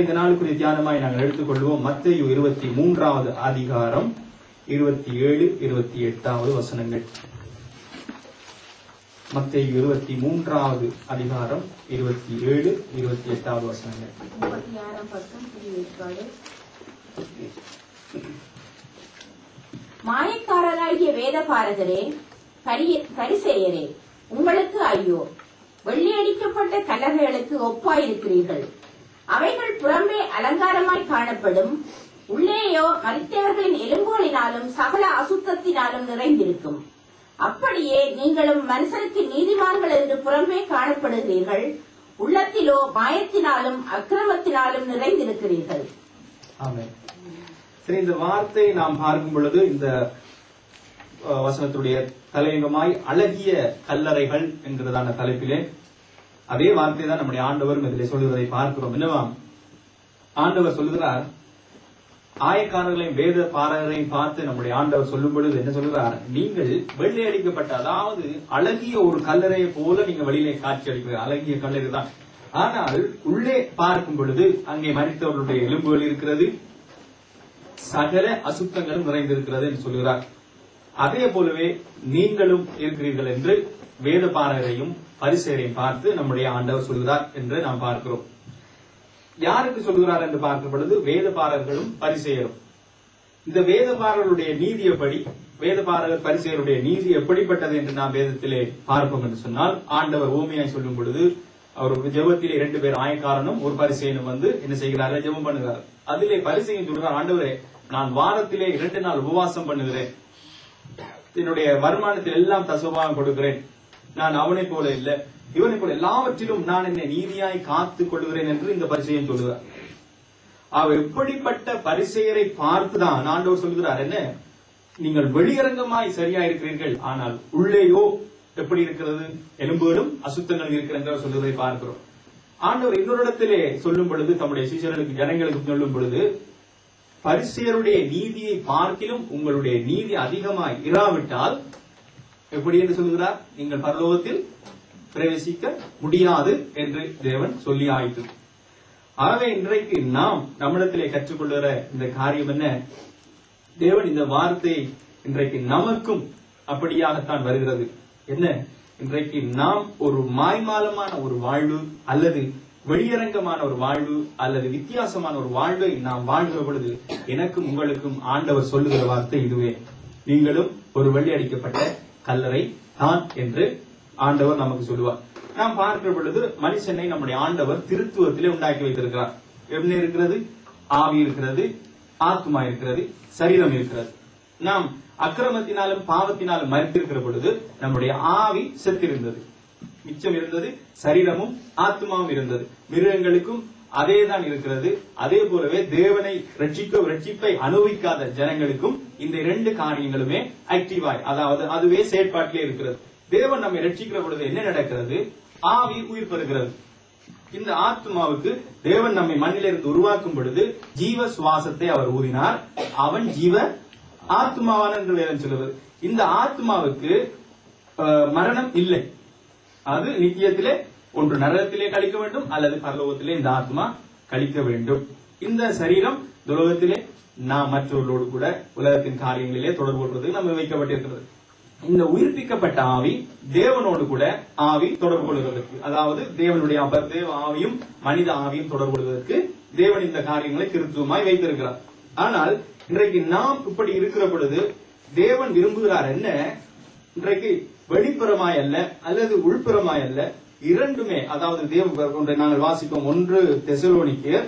இந்த நாளுக்குரிய தியானமாய் நாங்கள் எடுத்துக்கொள்வோம் மத்தேயு 23வது அதிகாரம் 27, 28வது வசனங்கள். மத்தேயு 23வது அதிகாரம் 27, 28வது வசனங்கள். 36ஆம் பக்கம் புதிய மாயக்காரராகிய வேதபாரகரே, பரிசேயரே, உங்களுக்கு ஐயோ! வெள்ளியடிக்கப்பட்ட கல்லறைகளுக்கு ஒப்பாயிருக்கிறீர்கள். அவைகள் புறம்பே அலங்காரமாய் காணப்படும், உள்ளேயோ மரித்தவர்களின் எலும்புகளினாலும் சகல அசுத்தத்தினாலும் நிறைந்திருக்கும். அப்படியே நீங்களும் மனுஷருக்கு நீதிமான்கள் என்று புறம்பே காணப்படுகிறீர்கள், உள்ளத்திலோ மாயத்தினாலும் அக்கிரமத்தினாலும் நிறைந்திருக்கிறீர்கள். ஆமென். சரி, இந்த வார்த்தையை நாம் பார்க்கும் பொழுது இந்த வசனத்துடைய தலையங்கமாய் அழகிய கல்லறைகள் என்கிறதான தலைப்பிலே அதே வார்த்தை தான் நம்முடைய ஆண்டவரும் இதிலே சொல்லுவதை பார்க்கிறோம். என்னவாம் ஆண்டவர் சொல்லுகிறார், ஆயக்காரர்களையும் வேத பாரகரையும் பார்த்து நம்முடைய ஆண்டவர் சொல்லும் பொழுது என்ன சொல்லுகிறார், நீங்கள் வெள்ளை அடிக்கப்பட்ட, அதாவது அழகிய ஒரு கல்லறையை போல நீங்க வெளியிலே காட்சி அளிக்கிற அழகிய கல்லறை தான். ஆனால் உள்ளே பார்க்கும் பொழுது அங்கே மரித்தவர்களுடைய எலும்புகள் இருக்கிறது, சகல அசுத்தங்களும் நிறைந்திருக்கிறது என்று சொல்கிறார். அதே போலவே நீங்களும் இருக்கிறீர்கள் என்று வேத பாரகரையும் பரிசேயரையும் பார்த்து நம்முடைய ஆண்டவர் சொல்கிறார் என்று நாம் பார்க்கிறோம். யாருக்கு சொல்கிறார் என்று பார்க்கும் பொழுது வேத பாரகர்களும் பரிசேயரும். இந்த வேத பாரகருடைய நீதியப்படி, வேத பாரகர் பரிசேயருடைய நீதி எப்படிப்பட்டது என்று நாம் வேதத்திலே பார்ப்போம் என்று சொன்னால், ஆண்டவர் ஓமையாய் சொல்லும் பொழுது அவர் ஜெபத்திலே 2 பேர் ஆயக்காரனும் ஒரு பரிசேயனும் வந்து என்ன செய்கிறார்கள், ஜெபம் பண்ணுகிறார். அதிலே பரிசேயன் சொல்கிறார், ஆண்டவரே, நான் வாரத்திலே 2 நாள் உபவாசம் பண்ணுகிறேன், என்னுடைய வருமானத்தில் எல்லாம் தசமபாகம் கொடுக்கிறேன், நான் அவனை போல இல்ல, இவனை போல எல்லாவற்றிலும் நான் என்னை நீதியாய் காத்துக் கொள்கிறேன் என்று இந்த பரிசேயன் சொல்கிறார். அவர் எப்படிப்பட்ட பரிசேயரை பார்த்துதான் ஆண்டவர் சொல்கிறார், என்ன, நீங்கள் வெளியரங்கமாய் சரியா இருக்கிறீர்கள், ஆனால் உள்ளேயோ எப்படி இருக்கிறது, எலும்புகளும் அசுத்தங்கள் இருக்கிற சொல்லுவதை பார்க்கிறோம். ஆண்டவர் இன்னொரு இடத்திலே சொல்லும் பொழுது, தம்முடைய சீஷர்களுக்கு ஜனங்களுக்கு சொல்லும் பொழுது, பரிசேயருடைய நீதியை பார்க்கிலும் உங்களுடைய நீதி அதிகமாய் இராவிட்டால் எப்படி என்று சொல்கிறார், நீங்கள் பரலோகத்தில் பிரவேசிக்க முடியாது என்று தேவன் சொல்லி ஆயிற்று. ஆகவே இன்றைக்கு நாம் நம்மிடத்திலே கற்றுக்கொள்கிற இந்த காரியம் என்ன, தேவன் இந்த வார்த்தையை இன்றைக்கு நமக்கும் அப்படியாகத்தான் வருகிறது. என்ன, இன்றைக்கு நாம் ஒரு மாய்மாலமான ஒரு வாழ்வு அல்லது வெளியரங்கமான ஒரு வாழ்வு அல்லது வித்தியாசமான ஒரு வாழ்வை நாம் வாழ்கிற பொழுது எனக்கும் உங்களுக்கும் ஆண்டவர் சொல்லுகிற வார்த்தை இதுவே, நீங்களும் ஒரு வெள்ளை அடிக்கப்பட்ட கல்லறை தான் என்று ஆண்டவர் நமக்கு சொல்லுவார். நாம் பார்க்கிற பொழுது மனுஷனை நம்முடைய ஆண்டவர் திருத்துவத்திலே உண்டாக்கி வைத்திருக்கிறார். என்ன இருக்கிறது, ஆவி இருக்கிறது, ஆத்மா இருக்கிறது, சரீரம் இருக்கிறது. நாம் அக்கிரமத்தினாலும் பாவத்தினாலும் மறித்திருக்கிற பொழுது நம்முடைய ஆவி செத்திருந்தது, மிச்சம் இருந்தது சரீரமும் ஆத்மாவும் இருந்தது. மிருகங்களுக்கும் அதேதான் இருக்கிறது. அதே போலவே தேவனை ரட்சிப்பை அனுபவிக்காத ஜனங்களுக்கும் இந்த 2 காரியங்களுமே ஆக்டிவாய், அதாவது அதுவே செயற்பாட்டிலே இருக்கிறது. தேவன் நம்மை ரட்சிக்கிற பொழுது என்ன நடக்கிறது, ஆவி உயிர் பெறுகிறது. இந்த ஆத்மாவுக்கு தேவன் நம்மை மண்ணிலிருந்து உருவாக்கும் பொழுது ஜீவ சுவாசத்தை அவர் ஊதினார், அவன் ஜீவ ஆத்மாவான என்று வேதம் சொல்லுவது. இந்த ஆத்மாவுக்கு மரணம் இல்லை, அது நித்தியத்திலே ஒன்று நரகத்திலே கழிக்க வேண்டும் அல்லது பரலோகத்திலே இந்த ஆத்மா கழிக்க வேண்டும். இந்த சரீரம் துலகத்திலே நாம் மற்றவர்களோடு கூட உலகத்தின் காரியங்களிலே தொடர்பு கொள்வதற்கு நம்ம வைக்கப்பட்டிருக்கிறது. இந்த உயிர்ப்பிக்கப்பட்ட ஆவி தேவனோடு கூட ஆவி தொடர்பு கொள்வதற்கு, அதாவது தேவனுடைய தேவ ஆவியும் மனித ஆவியும் தொடர்பு கொள்வதற்கு தேவன் இந்த காரியங்களை திருத்துவமாய் வைத்திருக்கிறார். ஆனால் இன்றைக்கு நாம் இப்படி இருக்கிற பொழுது தேவன் விரும்புகிறார் என்ன, இன்றைக்கு வெளிப்புறமாய் அல்ல அல்லது உள்புறமாய் அல்ல, இரண்டுமே. அதாவது தேவ நாங்கள் வாசிப்போம் 1 தெசலோனிக்கேயர்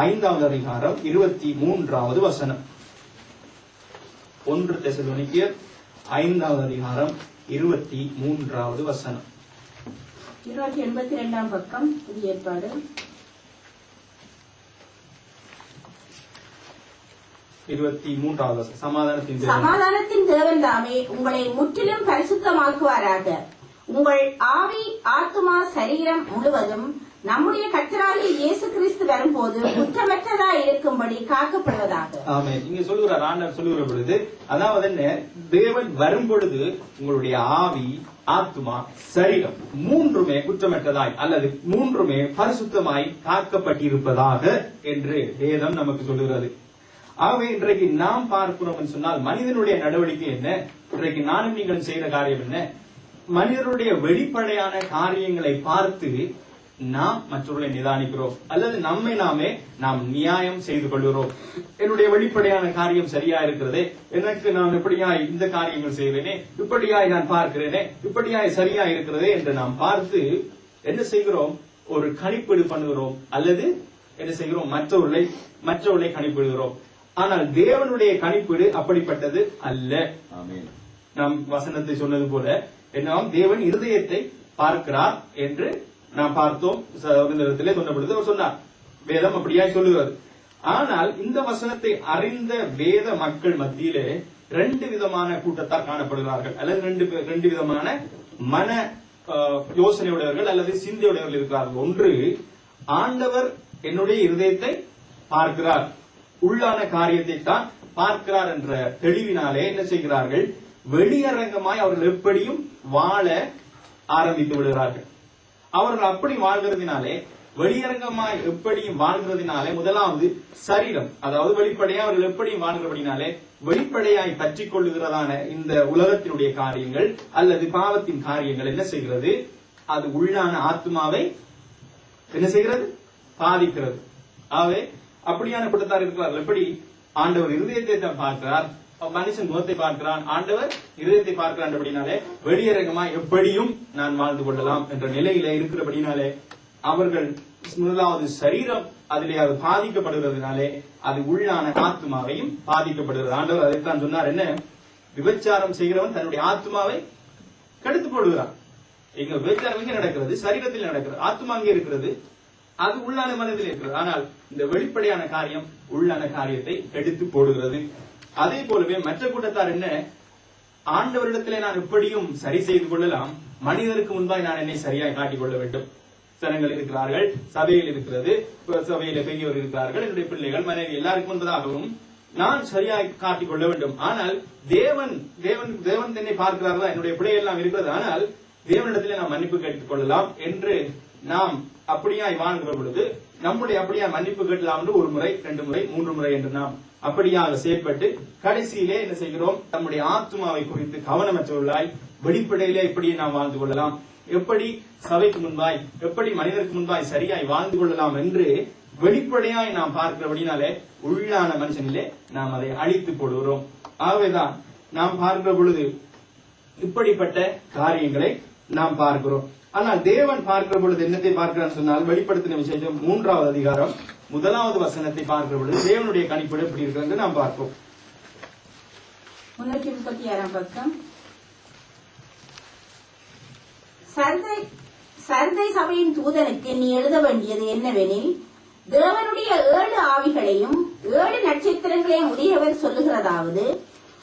5வது அதிகாரம் 23வது வசனம். 1 தெசலோனிக்கேயர் 5வது அதிகாரம் 23வது வசனம். 82ஆம் பக்கம் புதிய ஏற்பாடு. 23வது வசனம். சமாதானத்தின் தேவன் தாமே உங்களை முற்றிலும் பரிசுத்தமாக்குவாராக. உங்கள் ஆவி, ஆத்மா, சரீரம் முழுவதும் நம்முடைய கர்த்தராகிய இயேசு கிறிஸ்து வரும்போது குற்றமற்றதா இருக்கும்படி காக்கப்படுவதாக. ஆமென். இங்க சொல்லுகிறார், ஆண்டவர் சொல்லுகிற பொழுது, அதாவது என்ன, தேவன் வரும் பொழுது உங்களுடைய ஆவி, ஆத்மா, சரீரம் மூன்றுமே குற்றமற்றதாய் அல்லது மூன்றுமே பரிசுத்தமாய் காக்கப்பட்டிருப்பதாக என்று வேதம் நமக்கு சொல்லுகிறது. ஆகவே இன்றைக்கு நாம் பார்க்கிறோம் சொன்னால் மனிதனுடைய நடவடிக்கை என்ன, இன்றைக்கு நானும் நீங்கள் செய்கிற காரியம் என்ன, மனிதனுடைய வெளிப்படையான காரியங்களை பார்த்து நாம் மற்றவர்களை நிதானிக்கிறோம் அல்லது நம்மை நாமே நாம் நியாயம் செய்து கொள்கிறோம். என்னுடைய வெளிப்படையான காரியம் சரியா இருக்கிறதே, எனக்கு நான் இப்படியாய் இந்த காரியங்கள் செய்கிறேனே, இப்படியாய் நான் பார்க்கிறேனே, இப்படியாய் சரியா இருக்கிறதே என்று நாம் பார்த்து என்ன செய்கிறோம், ஒரு கணிப்பீடு பண்ணுகிறோம் அல்லது என்ன செய்கிறோம், மற்றவர்களை கணிப்பிடுகிறோம். ஆனால் தேவனுடைய கணிப்பீடு அப்படிப்பட்டது அல்ல. நாம் வசனத்தை சொன்னது போல என்ன, தேவன் இருதயத்தை பார்க்கிறார் என்று நாம் பார்த்தோம். சொன்ன பொழுது அவர் சொன்னார், வேதம் அப்படியா சொல்லுகிறது. ஆனால் இந்த வசனத்தை அறிந்த வேத மக்கள் மத்தியிலே ரெண்டு விதமான கூட்டத்தார் காணப்படுகிறார்கள் அல்லது ரெண்டு விதமான மன யோசனையுடையவர்கள் அல்லது சிந்தையுடையவர்கள் இருக்கிறார்கள். ஒன்று, ஆண்டவர் என்னுடைய இருதயத்தை பார்க்கிறார், உள்ளான காரியத்தை தான் பார்க்கிறார் என்ற தெளிவினாலே என்ன செய்கிறார்கள், வெளியரங்கமாய் அவர்கள் எப்படியும் வாழ ஆரம்பித்து விடுகிறார்கள். அவர்கள் அப்படி வாழ்கிறதுனாலே, வெளியரங்கமாய் எப்படியும் வாழ்கிறதுனாலே, முதலாவது சரீரம், அதாவது வெளிப்படையா அவர்கள் எப்படியும் வாழ்கிறபடினாலே வெளிப்படையாய் பற்றிக் கொள்ளுகிறதான இந்த உலகத்தினுடைய காரியங்கள் அல்லது பாவத்தின் காரியங்கள் என்ன செய்கிறது, அது உள்ளான ஆத்மாவை என்ன செய்கிறது, பாதிக்கிறது. ஆகவே அப்படியான கூட்டத்தார் இருக்கிறார்கள். எப்படி ஆண்டவர் இருதயத்தை தான் பார்க்கிறார், மனுஷன் முகத்தை பார்க்கிறான், ஆண்டவர் இருதயத்தை பார்க்கிறான் அப்படின்னாலே வெளியரங்கமாய் எப்படியும் நான் வாழ்ந்து கொள்ளலாம் என்ற நிலையில இருக்கிறபடினாலே அவர்கள் முதலாவது சரீரம் அதிலே அது பாதிக்கப்படுகிறதுனாலே அது உள்ளான ஆத்மாவையும் பாதிக்கப்படுகிறது. ஆண்டவர் அதைத்தான் சொன்னார், என்ன, விபச்சாரம் செய்கிறவன் தன்னுடைய ஆத்மாவை கெடுத்து போடுகிறான். எங்க விபச்சாரம் எங்க நடக்கிறது, சரீரத்தில் நடக்கிறது, ஆத்மா அங்கே இருக்கிறது, அது உள்ளான மனதில் இருக்கிறது. ஆனால் இந்த வெளிப்படையான காரியம் உள்ளான காரியத்தை எடுத்து போடுகிறது. அதே போலவே மற்ற கூட்டத்தார் என்ன, ஆண்டவரிடத்திலே நான் எப்படியும் சரி செய்து கொள்ளலாம், மனிதருக்கு முன்பாய் நான் என்னை சரியாய் காட்டிக் கொள்ள வேண்டும். ஜனங்கள் இருக்கிறார்கள், சபையில் இருக்கிறது, சபையில பெரியவர் இருக்கிறார்கள், என்னுடைய பிள்ளைகள், மனைவி எல்லாருக்கும் முன்பதாகவும் நான் சரியாய் காட்டிக் கொள்ள வேண்டும். ஆனால் தேவன் என்னை பார்க்கிறார்களா, என்னுடைய பிள்ளை எல்லாம் இருக்கிறது, ஆனால் தேவனிடத்திலே நாம் மன்னிப்பு கேட்டுக் கொள்ளலாம் என்று நாம் அப்படியாய் வாழ்கிற பொழுது நம்முடைய அப்படியா மன்னிப்பு கேட்கலாம் என்று ஒரு முறை, 2 முறை, 3 முறை என்று நாம் அப்படியாக செயற்பட்டு கடைசியிலே என்ன செய்கிறோம், நம்முடைய ஆத்மாவை குறித்து கவனமற்றவர்களாய் வெளிப்படையிலே இப்படியே நாம் வாழ்ந்து கொள்ளலாம், எப்படி சபைக்கு முன்பாய், எப்படி மனிதருக்கு முன்பாய் சரியாய் வாழ்ந்து கொள்ளலாம் என்று வெளிப்படையாய் நாம் பார்க்கிறபடினாலே உள்ளான மனுஷனிலே நாம் அதை அழித்து போடுகிறோம். ஆகவேதான் நாம் பார்க்கிற பொழுது இப்படிப்பட்ட காரியங்களை நாம் பார்க்கிறோம். ஆனால் தேவன் பார்க்கிற பொழுது என்னத்தை பார்க்கிறார் சொன்னால், வெளிப்படுத்தின விசேஷம் 3வது அதிகாரம் 1வது வசனத்தை பார்க்கிற பொழுது தேவனுடைய கணிப்பீடு எப்படி இருக்கிறது நாம் பார்ப்போம். 336 பக்கம். சர்தை சபையின் தூதனுக்கு நீ எழுத வேண்டியது என்னவெனில், தேவனுடைய 7 ஆவிகளையும் 7 நட்சத்திரங்களையும் உடையவர் சொல்லுகிறதாவது,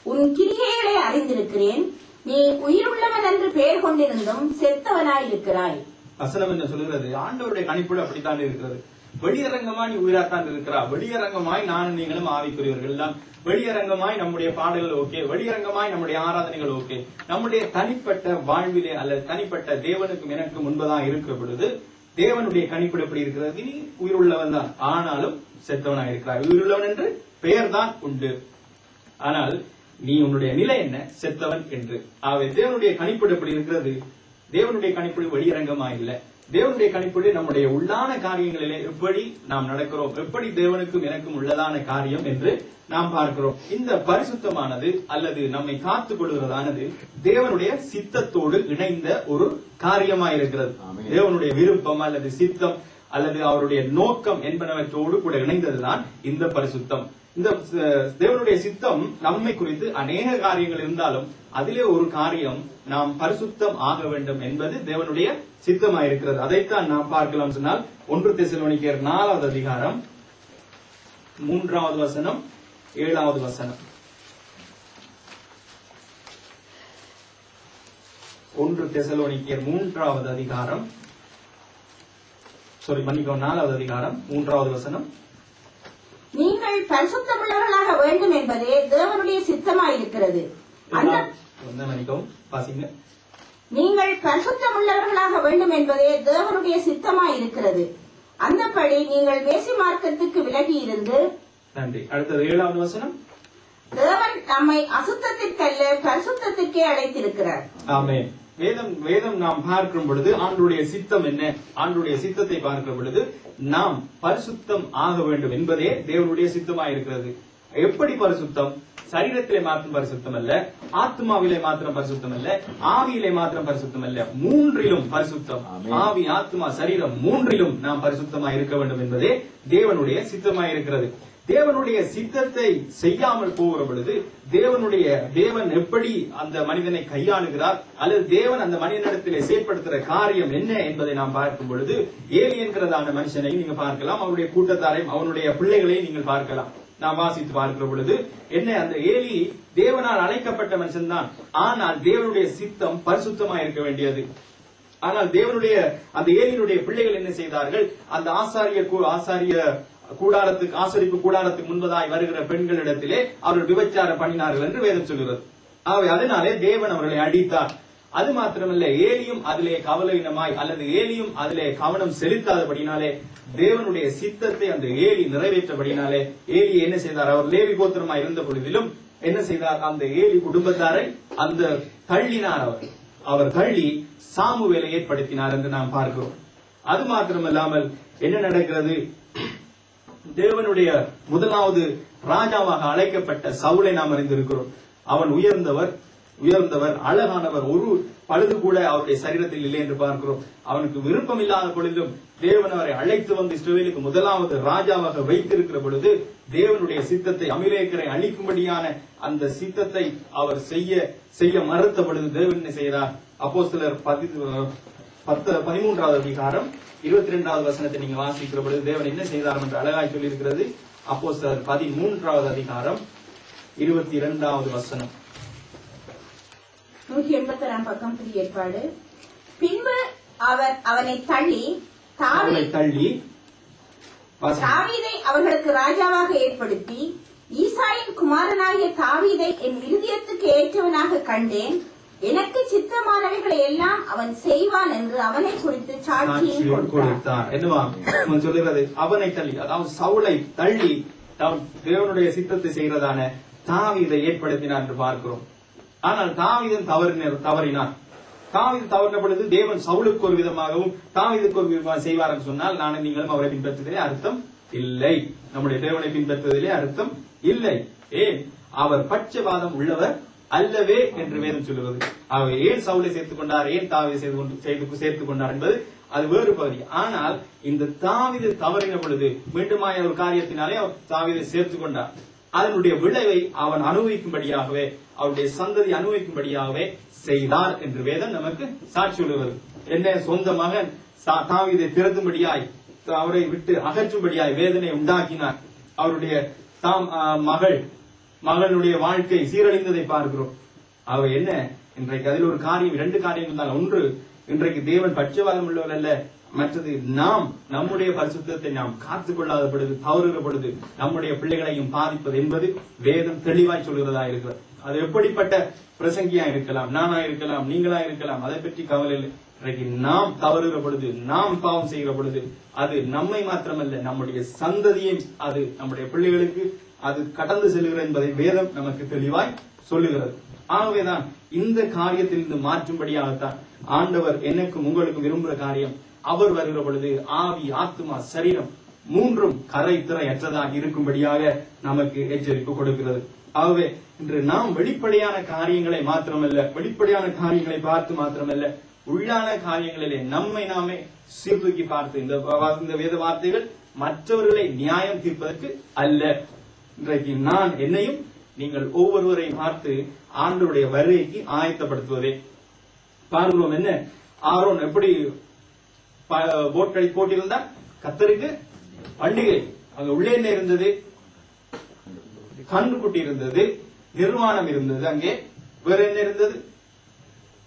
உன் கிரியைகளை அறிந்திருக்கிறேன், நீ உயிருள்ளவன் என்று பெயர் கொண்டிருந்தும் செத்தவனாயிருக்கிறாய். வசனம் என்ன சொல்லுகிறது, ஆண்டவருடைய கணிப்பீடு அப்படித்தான் இருக்கிறது. வெளியரங்கமாய் நீ உயிராத்தான் இருக்கிறார், வெளியரங்கமாய் நானும் நீங்களும் ஆவிக்குரியவர்கள் தான், வெளியரங்கமாய் நம்முடைய பாடல்கள் ஓகே, வெளியரங்கமாய் நம்முடைய ஆராதனைகள் ஓகே, நம்முடைய தனிப்பட்ட வாழ்விலே அல்லது தனிப்பட்ட தேவனுக்கும் எனக்கும் முன்பதாக இருக்கிற பொழுது தேவனுடைய கணிப்பீடு எப்படி இருக்கிறது, நீ உயிருள்ளவன் தான், ஆனாலும் செத்தவனாயிருக்கிறாய். உயிருள்ளவன் என்று பெயர் தான் உண்டு, ஆனால் நீ உன்னுடைய நிலை என்ன, செத்தவன் என்று. ஆகவே தேவனுடைய கணிப்பீடு எப்படி இருக்கிறது, தேவனுடைய கணிப்பீடு வெளியரங்கமா இல்ல, தேவனுடைய கணிப்பீடு நம்முடைய உள்ளான காரியங்களிலே எப்படி நாம் நடக்கிறோம், எப்படி தேவனுக்கும் எனக்கும் உள்ளதான காரியம் என்று நாம் பார்க்கிறோம். இந்த பரிசுத்தமானது அல்லது நம்மை காத்துக் கொள்கிறதானது தேவனுடைய சித்தத்தோடு இணைந்த ஒரு காரியமாயிருக்கிறது. தேவனுடைய விருப்பம் அல்லது சித்தம் அல்லது அவருடைய நோக்கம் என்பனவற்றோடு கூட இணைந்ததுதான் இந்த பரிசுத்தம். இந்த தேவனுடைய சித்தம் நம்மை குறித்து அநேக காரியங்கள் இருந்தாலும் அதிலே ஒரு காரியம் நாம் பரிசுத்தம் ஆக வேண்டும் என்பது தேவனுடைய சித்தமாயிருக்கிறது. அதைத்தான் நாம் பார்க்கலாம் சொன்னால் 1 தெசலோனிக்கேயர் 4வது அதிகாரம் 3வது வசனம் 7வது வசனம். 1 தெசலோனிக்கேயர் 3வது அதிகாரம் 4வது அதிகாரம் 3வது வசனம். நீங்கள் பரிசுத்தமுள்ளவர்களாக வேண்டும் என்பதே தேவனுடைய சித்தமாயிருக்கிறது. நீங்கள் பரிசுத்தமுள்ளவர்களாக வேண்டும் என்பதே தேவனுடைய சித்தமாயிருக்கிறது. அந்தபடி நீங்கள் வேசி மார்க்கத்துக்கு விலகி இருந்து. நன்றி. அடுத்தது 7வது வசனம். தேவன் நம்மை அசுத்தத்திற்கல்ல பரிசுத்தத்திற்கே அழைத்திருக்கிறார். ஆமென். வேதம் நாம் பார்க்கும் பொழுது ஆண்டவருடைய சித்தம் என்ன? ஆண்டவருடைய சித்தத்தை பார்க்கும் பொழுது நாம் பரிசுத்தம் ஆக வேண்டும் என்பதே தேவனுடைய சித்தமாயிருக்கிறது. எப்படி பரிசுத்தம்? சரீரத்திலே மாத்திரம் பரிசுத்தம் அல்ல, ஆத்மாவிலே மாத்திரம் பரிசுத்தம் அல்ல, ஆவியிலே மாத்திரம் பரிசுத்தம் அல்ல, மூன்றிலும் பரிசுத்தம். ஆவி, ஆத்மா, சரீரம் மூன்றிலும் நாம் பரிசுத்தமாக இருக்க வேண்டும் என்பதே தேவனுடைய சித்தமாயிருக்கிறது. தேவனுடைய சித்தத்தை செய்யாமல் போகிற பொழுது தேவன் எப்படி அந்த மனிதனை கையாளுகிறார், அல்லது தேவன் அந்த மனிதனிடத்திலே செயற்படுத்துகிற காரியம் என்ன என்பதை நாம் பார்க்கும் பொழுது ஏலி என்கிறதான மனுஷனை நீங்க பார்க்கலாம், அவருடைய கூட்டத்தாரையும் அவனுடைய பிள்ளைகளையும் நீங்கள் பார்க்கலாம். நாம் வாசித்து பார்க்கிற பொழுது என்ன, அந்த ஏலி தேவனால் அழைக்கப்பட்ட மனுஷன் தான். ஆனால் தேவனுடைய சித்தம் பரிசுத்தமா இருக்க வேண்டியது. ஆனால் தேவனுடைய அந்த ஏலியினுடைய பிள்ளைகள் என்ன செய்தார்கள்? அந்த ஆசரிப்பு கூடாரத்துக்கு முன்பதாய் வருகிற பெண்களிடத்திலே அவர்கள் விபச்சாரம் பண்ணினார்கள் என்று வேதம் சொல்கிறது. ஆகவே அதனாலே தேவன் அவர்களை அடித்தார். அது மாத்திரமல்ல, ஏலியும் அதிலே கவலையினமாய் அல்லது ஏலியும் அதிலே கவனம் செலுத்தாதபடினாலே தேவனுடைய சித்தத்தை அந்த ஏலி நிறைவேற்றபடினாலே ஏலி என்ன செய்தார்? அவர் லேவி கோத்திரமாய் இருந்த பொழுதிலும் என்ன செய்தார்? அந்த ஏலி குடும்பத்தாரை அந்த தள்ளினார். அவர் தள்ளி சாமுவேலை ஏற்படுத்தினார் என்று நாம் பார்க்கிறோம். அது மாத்திரமல்லாமல் என்ன நடக்கிறது? தேவனுடைய முதலாவது ராஜாவாக அழைக்கப்பட்ட சவுலை நாம் அறிந்திருக்கிறோம். அவன் உயர்ந்தவர், அழகானவர், ஒரு பழுது கூட அவருடைய சரீரத்தில் இல்லை என்று பார்க்கிறோம். அவனுக்கு விருப்பம் இல்லாத பொழுதும் தேவன் அவரை அழைத்து வந்து இஸ்ரவேலுக்கு முதலாவது ராஜாவாக வைத்திருக்கிற பொழுது தேவனுடைய சித்தத்தை, அமலேக்கரை அழிக்கும்படியான அந்த சித்தத்தை அவர் செய்ய மறுத்த பொழுது தேவன் என்ன செய்தார்? அப்போஸ்தலர் 13வது அதிகாரம் 22வது வசனத்தை நீங்க வாசிக்கிற பொழுது தேவன் என்ன செய்தார் என்று அழகாய் சொல்லியிருக்கிறது. அப்போஸ்தலர் 13வது அதிகாரம் 22வது வசனம். 181 பக்கம் புதிய ஏற்பாடு. பின்பு அவர் அவனை தள்ளி தாவீதை அவர்களுக்கு ராஜாவாக ஏற்படுத்தி, ஈசாயின் குமாரனாகிய தாவீதை என் இருதயத்துக்கு ஏற்றவனாக கண்டேன், எனக்கு சித்தமானவைகளை எல்லாம் அவன் செய்வான் என்று அவனை குறித்து சாட்சியும் கொடுத்தார். என்னவா சொல்லுகிறது? அவனை தள்ளி, அதாவது சவுலை தள்ளி தேவனுடைய சித்தத்தை செய்கிறதான தாவீதை ஏற்படுத்தினார் என்று பார்க்கிறோம். ஆனால் தாவீதன் தவறினார். தாவீது தவறின பொழுது தேவன் சவுலுக்கு ஒரு விதமாகவும் தாவீதுக்கு ஒரு விதமாக செய்வார் என்று சொன்னால் நானும் நீங்களும் அவரை பின்பற்றுவதிலே அர்த்தம் இல்லை. நம்முடைய தேவனை பின்பற்றுவதிலே அர்த்தம் இல்லை. ஏன்? அவர் பட்சபாதம் உள்ளவர் அல்லவே என்று வேதம் சொல்லுவது. அவர் ஏன் சவுலை சேர்த்துக் கொண்டார், ஏன் தாவீதை சேர்த்துக் கொண்டார் என்பது அது வேறு பகுதி. ஆனால் இந்த தாவீது தவறின பொழுது மீண்டுமாய் ஒரு காரியத்தினாலே அவர் தாவீதை சேர்த்துக் கொண்டார். அதனுடைய விளைவை அவன் அனுபவிக்கும்படியாகவே, அவருடைய சந்ததி அனுபவிக்கும்படியாகவே செய்தார் என்று வேதம் நமக்கு சாட்சி சொல்லுவது. என்ன? சொந்த மகன் தாவீதை திறத்தும்படியாய், அவரை விட்டு அகற்றும்படியாய் வேதனை உண்டாக்கினார். அவருடைய மகளுடைய வாழ்க்கை சீரழிந்ததை பார்க்கிறோம். அவ என்ன? இன்றைக்கு அதில் ஒரு காரியம், 2 காரியங்கள் தான். ஒன்று, இன்றைக்கு தேவன் பட்சபாதம் உள்ளவர் அல்ல. மற்றது, நாம் நம்முடைய பரிசுத்தத்தை நாம் காத்துக் கொள்ளாத பொழுது, தவறுகிற பொழுது நம்முடைய பிள்ளைகளையும் பாதிப்பது என்பது வேதம் தெளிவாய் சொல்கிறதா இருக்கிறது. அது எப்படிப்பட்ட பிரசங்கியா இருக்கலாம், நானா இருக்கலாம், நீங்களா இருக்கலாம், அதை பற்றி கவலை இல்லை. இன்றைக்கு நாம் தவறுகிற பொழுது, நாம் பாவம் செய்கிற பொழுது அது நம்மை மாத்திரமல்ல, நம்முடைய சந்ததியை, அது நம்முடைய பிள்ளைகளுக்கு அது கடந்து செல்கிறது என்பதை வேதம் நமக்கு தெளிவாய் சொல்லுகிறது. ஆகவேதான் இந்த காரியத்திலிருந்து மாற்றும்படியாகத்தான் ஆண்டவர் எனக்கும் உங்களுக்கும் விரும்புகிற காரியம், அவர் வருகிற பொழுது ஆவி, ஆத்மா, சரீரம் மூன்றும் கரை திரையற்றதாக இருக்கும்படியாக நமக்கு எச்சரிப்பு கொடுக்கிறது. ஆகவே இன்று நாம் வெளிப்படையான காரியங்களை மாத்திரமல்ல, வெளிப்படையான காரியங்களை பார்த்து மாத்திரமல்ல, உள்ளான காரியங்களிலே நம்மை நாமே சீர்தூக்கி பார்த்து, இந்த வேத வார்த்தைகள் மற்றவர்களை நியாயம் தீர்ப்பதற்கு அல்ல. இன்றைக்கு நான் என்னையும் நீங்கள் ஒவ்வொருவரையும் பார்த்து ஆண்டவருடைய வருகைக்கு ஆயத்தப்படுத்துவதே பார்க்கிறோம். என்ன? ஆரோன் எப்படி போட்டிருந்தார்? கத்தருக்கு பண்டிகை. அங்க உள்ளே என்ன இருந்தது? கன்றுக்குட்டி இருந்தது, நிர்வாணம் இருந்தது. அங்கே வேற என்ன இருந்தது?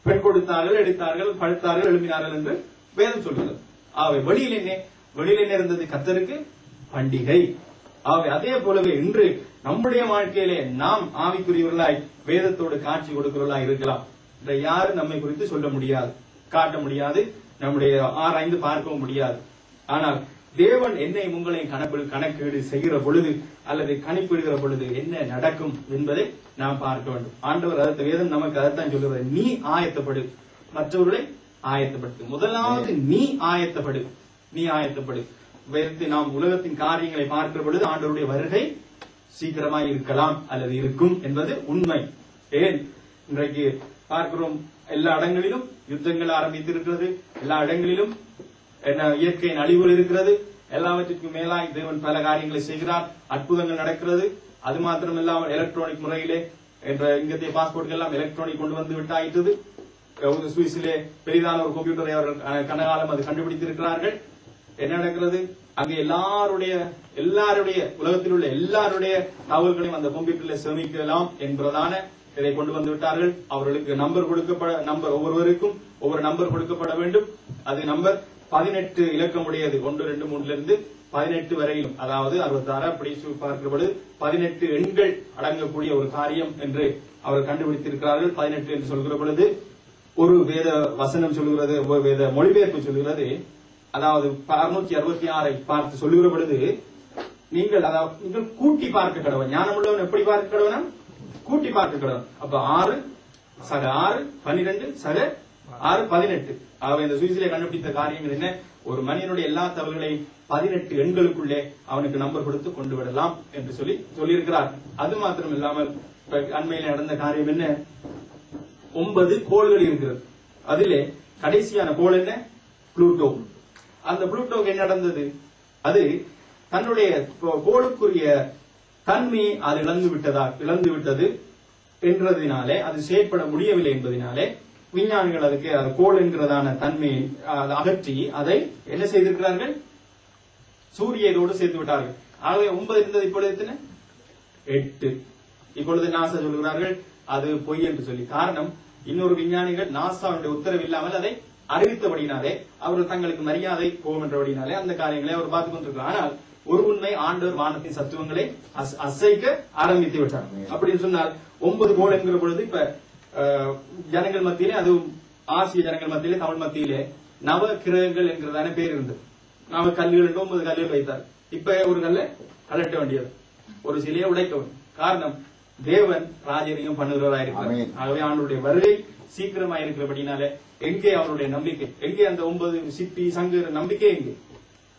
பெண் கொடுத்தார்கள், எடுத்தார்கள், படுத்தார்கள், எழுப்பினார்கள் என்று வேதம் சொல்கிறது. ஆகவே வெளியில் என்ன இருந்தது? கத்தருக்கு பண்டிகை. ஆகவே அதே போலவே இன்று நம்முடைய வாழ்க்கையிலே நாம் ஆவிக்குரியவர்களாய் வேதத்தோடு காட்சி கொடுக்கிறவர்களாய் இருக்கலாம். யாரும் நம்மை குறித்து சொல்ல முடியாது, காட்ட முடியாது, நம்முடைய ஆராய்ந்து பார்க்கவும் முடியாது. ஆனால் தேவன் என்னை உங்களையும் கணக்கீடு செய்கிற பொழுது அல்லது கணிப்பிடுகிற பொழுது என்ன நடக்கும் என்பதை நாம் பார்க்க வேண்டும். ஆண்டவர் வேதம் நமக்கு அதைத்தான் சொல்லுவது, நீ ஆயத்தப்படு, மற்றவர்களை ஆயத்தப்படுத்து. முதலாவது நீ ஆயத்தப்படு, நீ ஆயத்தப்படு. வேதத்தை நாம் உலகத்தின் காரியங்களை பார்க்கிற பொழுது ஆண்டவருடைய வருகை சீக்கிரமாய் இருக்கலாம் அல்லது இருக்கும் என்பது உண்மை. ஏன் இன்றைக்கு பார்க்கிறோம், எல்லா இடங்களிலும் யுத்தங்கள் ஆரம்பித்திருக்கிறது, எல்லா இடங்களிலும் இயற்கையின் அழிவுகள் இருக்கிறது. எல்லாவற்றுக்கும் மேலாய் தேவன் பல காரியங்களை செய்கிறார், அற்புதங்கள் நடக்கிறது. அது மாத்திரம் இல்லாமல் எலக்ட்ரானிக் முறையிலே இங்கத்தைய பாஸ்போர்ட் எல்லாம் எலக்ட்ரானிக் கொண்டு வந்து விட்டாயிட்டது. சுவிஸிலே பெரிதான ஒரு கம்ப்யூட்டரை அவர்கள் கனகாலம் அது கண்டுபிடித்திருக்கிறார்கள். என்ன நடக்கிறது, அங்கே எல்லாருடைய உலகத்தில் உள்ள எல்லாருடைய தகவல்களையும் அந்த கம்ப்யூட்டரில் சேமிக்கலாம் என்பதான இதை கொண்டு வந்து விட்டார்கள். அவர்களுக்கு நம்பர் ஒவ்வொருவருக்கும் ஒவ்வொரு நம்பர் கொடுக்கப்பட வேண்டும். அது நம்பர் 18 இலக்கமுடையது, 1, 2, 3 இருந்து 18 வரையிலும், அதாவது 66 அப்படி பார்க்கிற பொழுது 18 எண்கள் அடங்கக்கூடிய ஒரு காரியம் என்று அவர் கண்டுபிடித்திருக்கிறார்கள். 18 என்று சொல்கிற பொழுது ஒரு வேத வசனம் சொல்லுகிறது, வேத மொழிபெயர்ப்பு சொல்லுகிறது, அதாவது 666 பார்த்து சொல்லுகிற பொழுது நீங்கள் கூட்டி பார்க்க கடவுள். ஞானம் உள்ளவன் எப்படி பார்க்க கடவுள்? கூட்டி பார்க்க கடவுள். அப்ப 6 சக 6 12 சக 6 18. ஆகவே இந்த சுவிஸிலே கண்டுபிடித்த காரியங்கள் என்ன, ஒரு மனிதனுடைய எல்லா தகவல்களையும் 18 எண்களுக்குள்ளே அவனுக்கு நம்பர் கொடுத்து கொண்டு விடலாம் என்று சொல்லியிருக்கிறார். அது மாத்திரம் இல்லாமல் அண்மையில நடந்த காரியம் என்ன, 9 கோள்கள் இருக்கிறது. அதிலே கடைசியான கோள் என்ன, புளூட்டோ. அந்த புளூட்டோக்கு என்ன நடந்தது, அது தன்னுடைய கோளுக்குரிய தன்மையை அது இழந்து விட்டது என்றதினாலே, அது செயற்பட முடியவில்லை என்பதனாலே விஞ்ஞானிகள் அதுக்கு கோள் என்கிறதான தன்மையை அகற்றி அதை என்ன செய்திருக்கிறார்கள், சூரியனோடு சேர்த்து விட்டார்கள். ஆகவே 9 இருந்தது, இப்பொழுது எத்தனை, 8. இப்பொழுது நாசா சொல்லுகிறார்கள் அது பொய் என்று சொல்லி. காரணம், இன்னொரு விஞ்ஞானிகள் நாசாவுடைய உத்தரவு இல்லாமல் அதை அறிவித்தபடினாலே, அவர்கள் தங்களுக்கு மரியாதை போகும் என்றபடினாலே அந்த காரியங்களை அவர் பார்த்துக் கொண்டிருக்கிறார். ஆனால் ஒரு உண்மை, ஆண்டவர் வானத்தின் சத்துவங்களை அசைக்க ஆரம்பித்து விட்டார். அப்படின்னு சொன்னால் 9 கோள் என்கிற பொழுது இப்ப ஜனங்கள் மத்தியிலே, அதுவும் ஆசிய ஜனங்கள் மத்தியிலே, தமிழ் மத்தியிலே நவ கிரகங்கள் என்கிறதான பேர் இருந்தது. நாம கல்லுகள் 9 கல்லுகள் வைத்தார். இப்ப ஒரு கல்லை கலட்ட வேண்டியது, ஒரு சிலையை உடைக்க வேண்டும். காரணம், தேவன் ராஜரீகம் பண்ணுகிறவராயிருக்கிறார். ஆகவே அவனுடைய வருகை சீக்கிரமா இருக்கிறபடினாலே எங்கே அவருடைய நம்பிக்கை, எங்கே அந்த 9 சிப்பி சங்கு நம்பிக்கை, எங்கே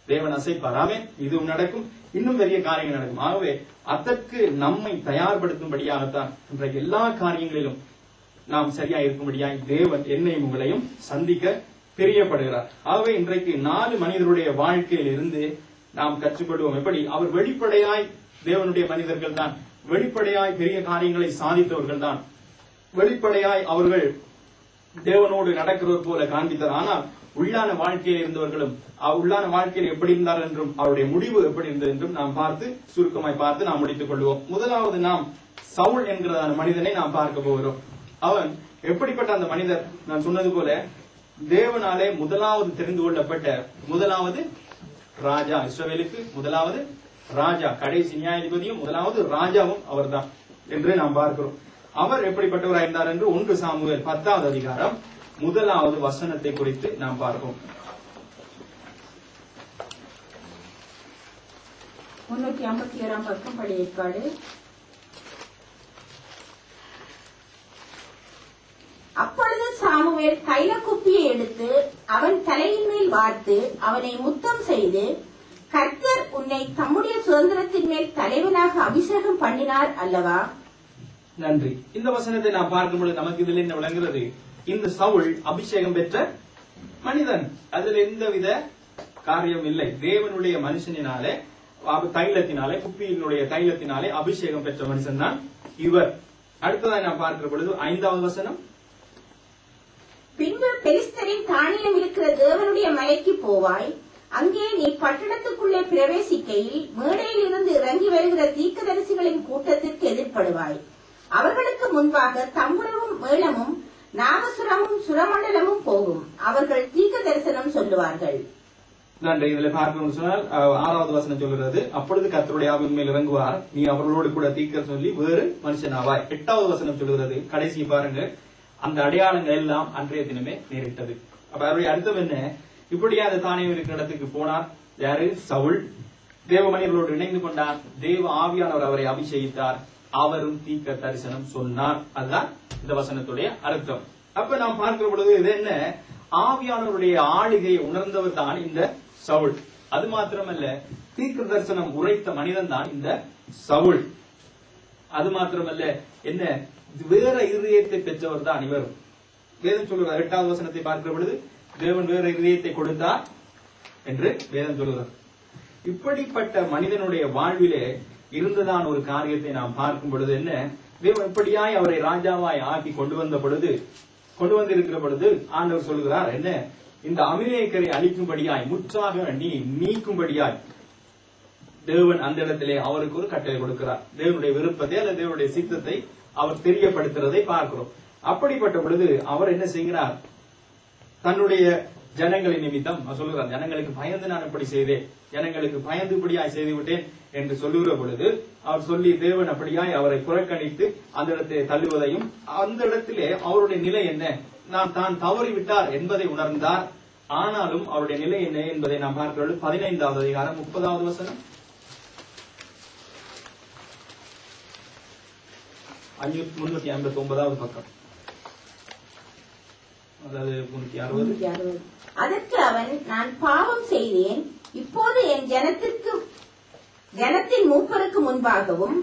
தேவன் அசைப்பாராமே, இதுவும் நடக்கும், இன்னும் பெரிய காரியங்கள் நடக்கும். ஆகவே அதற்கு நம்மை தயார்படுத்தும்படியாகத்தான் இன்றைக்கு எல்லா காரியங்களிலும் நாம் சரியா இருக்கும்படியாய் தேவன் என்னையும் உங்களையும் சந்திக்க பிரியப்படுகிறார். ஆகவே இன்றைக்கு 4 மனிதருடைய வாழ்க்கையில் இருந்து நாம் கற்றுக்கொள்வோம். எப்படி அவர் வெளிப்படையாய் தேவனுடைய மனிதர்கள் தான், வெளிப்படையாய் பெரிய காரியங்களை சாதித்தவர்கள் தான், வெளிப்படையாய் அவர்கள் தேவனோடு நடக்கிறவர் போல காண்பித்தார். ஆனால் உள்ளான வாழ்க்கையில் இருந்தவர்களும் உள்ளான வாழ்க்கையில் எப்படி இருந்தார் என்றும் அவருடைய முடிவு எப்படி இருந்தது என்றும் நாம் பார்த்து சுருக்கமாய் பார்த்து நாம் முடித்துக் கொள்வோம். முதலாவது நாம் சவுல் என்கிறதான மனிதனை நாம் பார்க்க போகிறோம். அவன் எப்படிப்பட்ட அந்த மனிதர், நான் சொன்னது போல தேவனாலே முதலாவது தெரிந்து கொள்ளப்பட்ட முதலாவது ராஜா, இஸ்ரவேலுக்கு முதலாவது ராஜா, கடைசி நியாயாதிபதியும் முதலாவது ராஜாவும் அவர்தான் என்று நாம் பார்க்கிறோம். அவர் எப்படிப்பட்டவராயிருந்தார் என்று 1 சாமுவேல் 10வது அதிகாரம் 1வது வசனத்தை குறித்து நாம் பார்ப்போம். 357 பக்கம் பழைய ஏற்பாடு. அப்பொழுது சாமுவேல் தைல குப்பியை எடுத்து அவன் தலையின் மேல் வார்த்து அவனை முத்தம் செய்து, கர்த்தர் உன்னை தம்முடைய சுதந்திரத்தின் மேல் தலைவனாக அபிஷேகம் பண்ணினார் அல்லவா. நன்றி. இந்த வசனத்தை நாம் பார்க்கும்போது நமக்கு இதில் என்ன விளங்குகிறது, இந்த சவுல் அபிஷேகம் பெற்ற மனிதன், அதில் எந்தவித காரியம் இல்லை. தேவனுடைய மனுஷனினாலே, தைலத்தினாலே, குப்பியினுடைய தைலத்தினாலே அபிஷேகம் பெற்ற மனுஷன் தான் இவர். அடுத்ததாக நாம் பார்க்கிற பொழுது 5வது வசனம், பின்பு பெலிஸ்தரின் தானியம் இருக்கிற தேவனுடைய மலைக்கு போவாய், அங்கே நீ பட்டணத்துக்குள்ளே பிரவேசிக்கையில் மேடையில் இருந்து இறங்கி வருகிற தீர்க்கதரிசிகளின் கூட்டத்திற்கு எதிர்ப்படுவாய். அவர்களுக்கு முன்பாக தம்புரமும் மேளமும் நாகசுரமும் சுரமண்டலமும் போகும். அவர்கள் தீர்க்க தரிசனம் சொல்லுவார்கள். நன்றி. இதுல பார்க்கணும் சொன்னால் 6வது வசனம் சொல்கிறது, அப்பொழுது கர்த்தருடைய ஆவியின் மேல் இறங்குவார், நீ அவர்களோடு கூட தீர்க்க சொல்லி வேறு மனுஷனாவாய். 8வது வசனம் சொல்கிறது, கடைசி பாருங்க, அந்த அடையாளங்கள் எல்லாம் அன்றைய தினமே நேரிட்டது. அப்ப அவருடைய அர்த்தம் என்ன? இப்படியே அந்த தானியம் இருக்கிற இடத்துக்கு போனார். யாரு? சவுல். தேவ மனிதர்களோடு இணைந்து கொண்டார். தேவ ஆவியானவர் அவரை அபிஷேகித்தார். அவரும் தீர்க்க தரிசனம் சொன்னார். அதுதான் இந்த வசனத்துடைய அர்த்தம். அப்ப நாம் பார்க்கிற பொழுது இது என்ன? ஆவியானவருடைய ஆளுகையை உணர்ந்தவர் தான் இந்த சவுல். அது மாத்திரமல்ல, தீர்க்க தரிசனம் உரைத்த மனிதன் தான் இந்த சவுல். அது மாத்திரமல்ல, என்ன வேற இருதயத்தை பெற்றவர் தான் இவர். வேதம் சொல்லுகிறார், 8வது வசனத்தை பார்க்கிற பொழுது தேவன் வேற இருதயத்தை கொடுத்தார் என்று வேதம் சொல்லுகிறார். இப்படிப்பட்ட மனிதனுடைய வாழ்விலே இருந்ததான ஒரு காரியத்தை நாம் பார்க்கும் பொழுது என்ன? தேவன் இப்படியாய் அவரை ராஜாவாய் ஆக்கி கொண்டு வந்திருக்கிற பொழுது ஆண்டவர் சொல்லுகிறார் என்ன? இந்த அமலேக்கரை அழிக்கும்படியாய், முற்றாக நீக்கும்படியாய் தேவன் அந்த இடத்திலே அவருக்கு ஒரு கட்டளை கொடுக்கிறார். தேவனுடைய விருப்பத்தை அல்லது தேவனுடைய சித்தத்தை அவர் தெரியப்படுத்துறதை பார்க்கிறோம். அப்படிப்பட்ட பொழுது அவர் என்ன செய்கிறார்? தன்னுடைய ஜனங்களின் நிமித்தம் சொல்லுகிறார், ஜனங்களுக்கு பயந்து நான் இப்படி செய்தேன், ஜனங்களுக்கு பயந்து இப்படியாய் செய்து விட்டேன் என்று சொல்லுகிற பொழுது அவர் சொல்லி தேவன் அப்படியாய் அவரை புறக்கணித்து அந்த இடத்தை தள்ளுவதையும், அந்த இடத்திலே அவருடைய நிலை என்ன, தான் தவறிவிட்டார் என்பதை உணர்ந்தார். ஆனாலும் அவருடைய நிலை என்ன என்பதை நாம் பார்க்கிறோம். 15வது அதிகாரம் 30வது வசனம், 359வது பக்கம், அதாவது 360. அதற்கு அவன், நான் பாவம் செய்தேன், இப்போது என் ஜனத்தின் மூப்பருக்கு முன்பாகவும்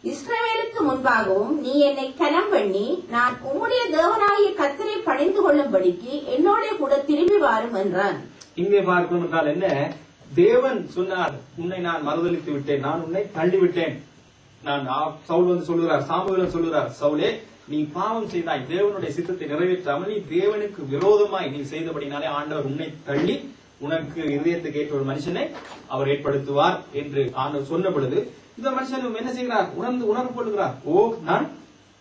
இஸ்ரவேலுக்கு முன்பாகவும் நீ என்னை கனம் பண்ணி நான் உம்முடைய தேவனாகிய கர்த்தரை பணிந்து கொள்ளும்படிக்கு என்னோட கூட திரும்பி வாரும் என்றான். இங்கே பார்க்கணும் என்றால் என்ன? தேவன் சொன்னார், உன்னை நான் மறுதலித்து விட்டேன், நான் உன்னை தள்ளிவிட்டேன். சவுல் வந்து சொல்லுகிறார், சாமுவேல் சொல்லுகிறார், சவுலே நீ பாவம் செய்தாய், தேவனுடைய சித்தத்தை நிறைவேற்றாமல் நீ தேவனுக்கு விரோதமாய் நீ செய்தபடினாலே ஆண்டவர் உன்னை தள்ளி உனக்கு இதயத்துக்கு ஏற்ற ஒரு மனுஷனை அவர் ஏற்படுத்துவார் என்று ஆண்டவர் சொன்ன பொழுது இந்த மனுஷன் என்ன செய்கிறார்? உணர்வு கொள்கிறார். ஓ, நான்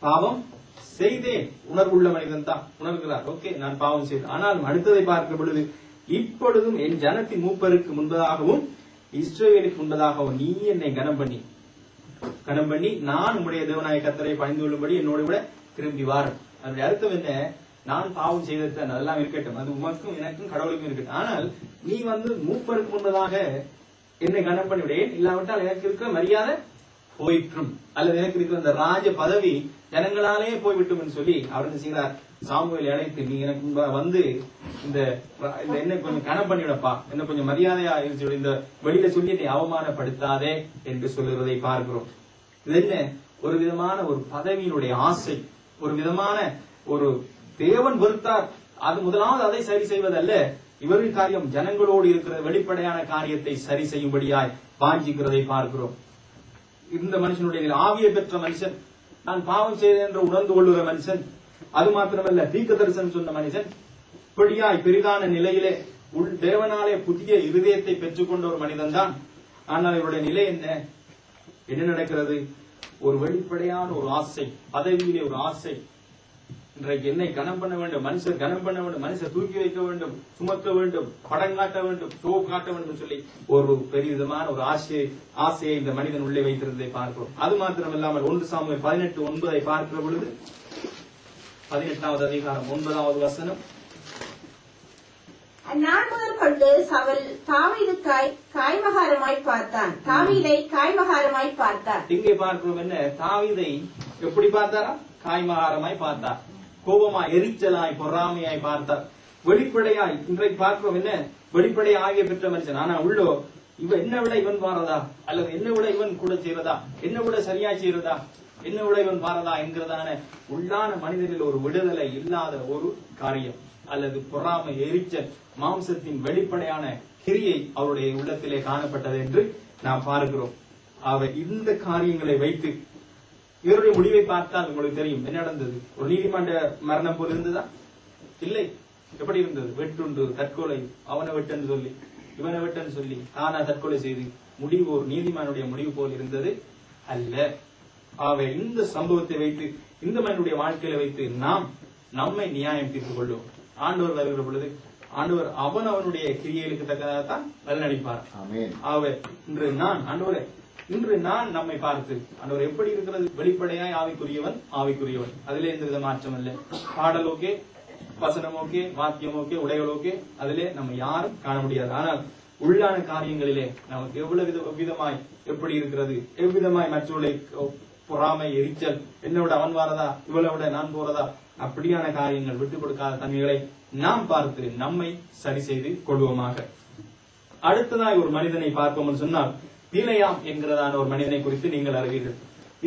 பாவம் செய்தேன். உணர்வுள்ள மனிதன் தான் உணர்கிறார். ஓகே, நான் பாவம் செய்தேன். ஆனால் அடுத்ததை பார்க்கிற பொழுது, இப்பொழுதும் என் ஜனத்தின் மூப்பருக்கு முன்பதாகவும் இஸ்ரவேலுக்கு முன்பதாகவும் நீ என்னை கனம் பண்ணி நான் உம்முடைய தேவனாகிய கர்த்தரை பணிந்து கொள்ளும்படி என்னோட கூட திரும்பி வார். அதனுடைய அர்த்தம் என்ன? நான் பாவம் செய்தேன், அதெல்லாம் இருக்கட்டும், அது உமக்கும் எனக்கும் கடவுளுக்கும் இருக்கட்டும். ஆனால் நீ வந்து மூப்பருக்கு முன்பதாக என்னை கனம் பண்ணிவிடேன், இல்லாவிட்டால் எனக்கு இருக்கிற மரியாதை போயிற்றும், அல்லது எனக்கு இருக்கிற அந்த ராஜ பதவி ஜனங்களாலே போய்விட்டும் என்று சொல்லி அவர் என்ன செய்கிறார்? சாமுவேலை அழைத்து, நீ எனக்கு வந்து இந்த என்ன கொஞ்சம் கனம் பண்ணிவிடப்பா, என்ன கொஞ்சம் மரியாதையா சொல்லி இந்த வெளியில சொல்லி என்னை அவமானப்படுத்தாதே என்று சொல்லுவதை பார்க்கிறோம். இது என்ன? ஒரு விதமான ஒரு பதவியினுடைய ஆசை, ஒரு விதமான ஒரு தேவன் வெறுத்தார். அது முதலாவது அதை சரி செய்வதல்ல, இவரின் காரியம் ஜனங்களோடு இருக்கிற வெளிப்படையான காரியத்தை சரி செய்யும்படியாய் வாஞ்சிக்கிறதை பார்க்கிறோம். இந்த மனுஷனுடைய ஆவியை பெற்ற மனுஷன், நான் பாவம் செய்தேன் என்று உணர்ந்து கொள்ளுகிற மனுஷன், அது மாத்திரமல்ல தீர்க்க தரிசனம் சொன்ன மனுஷன், இப்படியாய் பெரிதான நிலையிலே தேவனாலே புதிய இருதயத்தை பெற்றுக்கொண்ட ஒரு மனிதன் தான். ஆனால் இவருடைய நிலை என்ன நடக்கிறது? ஒரு வெளிப்படையான ஒரு ஆசை, பதவியிலே ஒரு ஆசை. இன்றைக்கு என்னை கனம் பண்ண வேண்டும், மனுஷர் கனம் பண்ண வேண்டும், மனுஷர் தூக்கி வைக்க வேண்டும், சுமக்க வேண்டும், படம் காட்ட வேண்டும், ஷோ காட்ட வேண்டும் சொல்லி ஒரு பெரிய விதமான ஒரு ஆசையை இந்த மனிதன் உள்ளே வைத்திருந்ததை பார்க்கிறோம். அது மாத்திரமில்லாமல் 1 சாமுவேல் 18:9 பார்க்கிற பொழுது 18வது அதிகாரம் 9வது வசனம், அந்நாள் முதல் கொண்டு சவுல் தாவீதை காய்மகாரமாய் பார்த்தான். இங்கே பார்க்கிறோம் என்ன? தாவீதை எப்படி பார்த்தாரா? காய்மகாரமாய் பார்த்தார். கோபமாய், எரிச்சலாய், பொறாமையாய் பார்த்தார். வெளிப்படையாய் இன்றைக்கு பார்க்கிறோம் என்ன? வெளிப்படையாக ஆகிய பெற்ற மனுஷன். ஆனா உள்ளோ என்ன விட இவன் பாரதா, அல்லது என்ன விட இவன் கூட செய்யறதா, என்ன விட சரியா செய்யறதா, என்ன விட இவன் பாரதா என்கிறதான உள்ளான மனிதனில் ஒரு விடுதலை இல்லாத ஒரு காரியம், அல்லது பொறாமை, எரிச்சல், மாம்சத்தின் வெளிப்படையான கிரியை அவருடைய உள்ளத்திலே காணப்பட்டது என்று நாம் பார்க்கிறோம். அவர் இந்த காரியங்களை வைத்து இவருடைய முடிவை பார்த்தால் உங்களுக்கு தெரியும் என்ன நடந்தது. ஒரு நீதிமன்ற மரணம் போல் இருந்ததா? இல்லை. எப்படி இருந்தது? வெட்டுண்டு, தற்கொலை, அவனை வெட்டன்னு சொல்லி, இவனை வெட்டன்னு சொல்லி தானா தற்கொலை செய்து முடிவு ஒரு நீதிமானுடைய முடிவு போல் இருந்தது அல்ல. இந்த சம்பவத்தை வைத்து, இந்த மனிதனுடைய வாழ்க்கையில வைத்து நாம் நம்மை நியாயம் தீர்த்துக் கொள்ளும். ஆண்டவர் வருகிற பொழுது ஆண்டவர் அவனுடைய கிரியைகளுக்கு தக்கதாகத்தான் பலனளிப்பார். இன்று நான் ஆண்டவரே இன்று நான் நம்மை பார்த்து ஆண்டவர் எப்படி இருக்கிறது, வெளிப்படையாய் ஆவிக்குரியவன் அதிலே எந்த வித மாற்றம் இல்லை. பாடல் ஓகே, வசனம் ஓகே, வாக்கியம் ஓகே, உடைகள் ஓகே, அதிலே நம்ம யாரும் காண முடியாது. ஆனால் உள்ளான காரியங்களிலே நமக்கு எவ்வளவு விதமாய் எப்படி இருக்கிறது, எவ்விதமாய் மற்றவர்களை பொறாமை, எரிச்சல், என்னோட அவன் வாரதா, இவளை விட நான் போறதா, அப்படியான காரியங்கள் விட்டுக் கொடுக்காத தன்மைகளை நாம் பார்த்து நம்மை சரி செய்து கொள்வோமாக. அடுத்ததாய் ஒரு மனிதனை பார்ப்போம் சொன்னால், பிலேயாம் என்கிறதான ஒரு மனிதனை குறித்து நீங்கள் அறிவீர்கள்.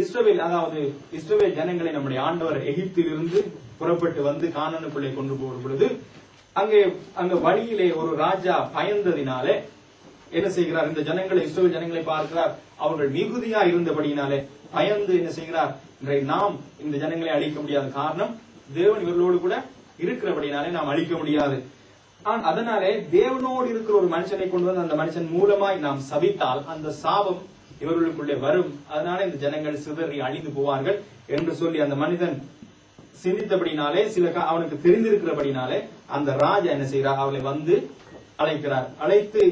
இஸ்ரவேல், அதாவது இஸ்ரவேல் ஜனங்களை நம்முடைய ஆண்டவர் எகிப்திலிருந்து புறப்பட்டு வந்து கானானுக்குள்ளே கொண்டு போகும் பொழுது அங்க வழியிலே ஒரு ராஜா பயந்ததினாலே என்ன செய்கிறார், இந்த ஜனங்களை, இஸ்ரவேல் ஜனங்களை பார்க்கிறார். அவர்கள் மிகுதியா இருந்தபடியினாலே பயந்து என்ன செய்கிறார், நாம் இந்த ஜனங்களை அழிக்க முடியாத காரணம் தேவன் இவர்களோடு கூட இருக்கிறபடினாலே நாம் அழிக்க முடியாது. அதனாலே தேவனோடு இருக்கிற ஒரு மனுஷனை கொண்டு வந்து அந்த மனுஷன் மூலமாய் நாம் சபித்தால் அந்த சாபம் இவர்களுக்குள்ளே வரும். அதனால இந்த ஜனங்கள் சிதறி அழிந்து போவார்கள் என்று சொல்லி அந்த மனிதன் சிந்தித்தபடினாலே, அவனுக்கு தெரிந்திருக்கிறபடினாலே அந்த ராஜா என்ன செய்கிறார், அவளை வந்து அழைக்கிறார். அழைத்து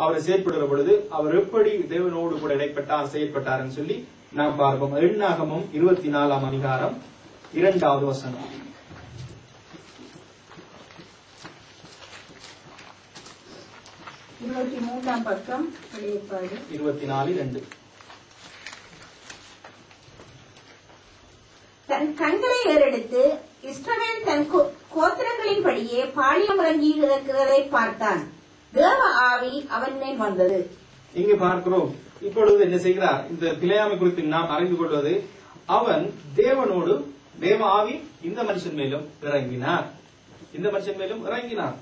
அவரை செயற்படுகிற பொழுது அவர் எப்படி தேவனோடு கூட இடைப்பட்டார், செயற்பட்டார் என்று சொல்லி நாம் பார்ப்போம். எண்ணாகமம் 24ஆம் அதிகாரம் 2வது வசனம். 23ஆம் பக்கம் 24:2. தன் கண்களை ஏறெடுத்து இஸ்ரவேல் தன் கோத்திரங்களின்படியே பாளையம் இறங்கி இருக்கிறதை பார்த்தான். தேவ ஆவி அவன் மேல் வந்தது. இங்கு பார்க்கிறோம். இப்பொழுது என்ன செய்கிறார், இந்த பிலேயாமை குறித்து நாம் அறிந்து கொள்வது, அவன் தேவனோடு, தேவ ஆவி இந்த மனுஷன் மேலும் இறங்கினார்.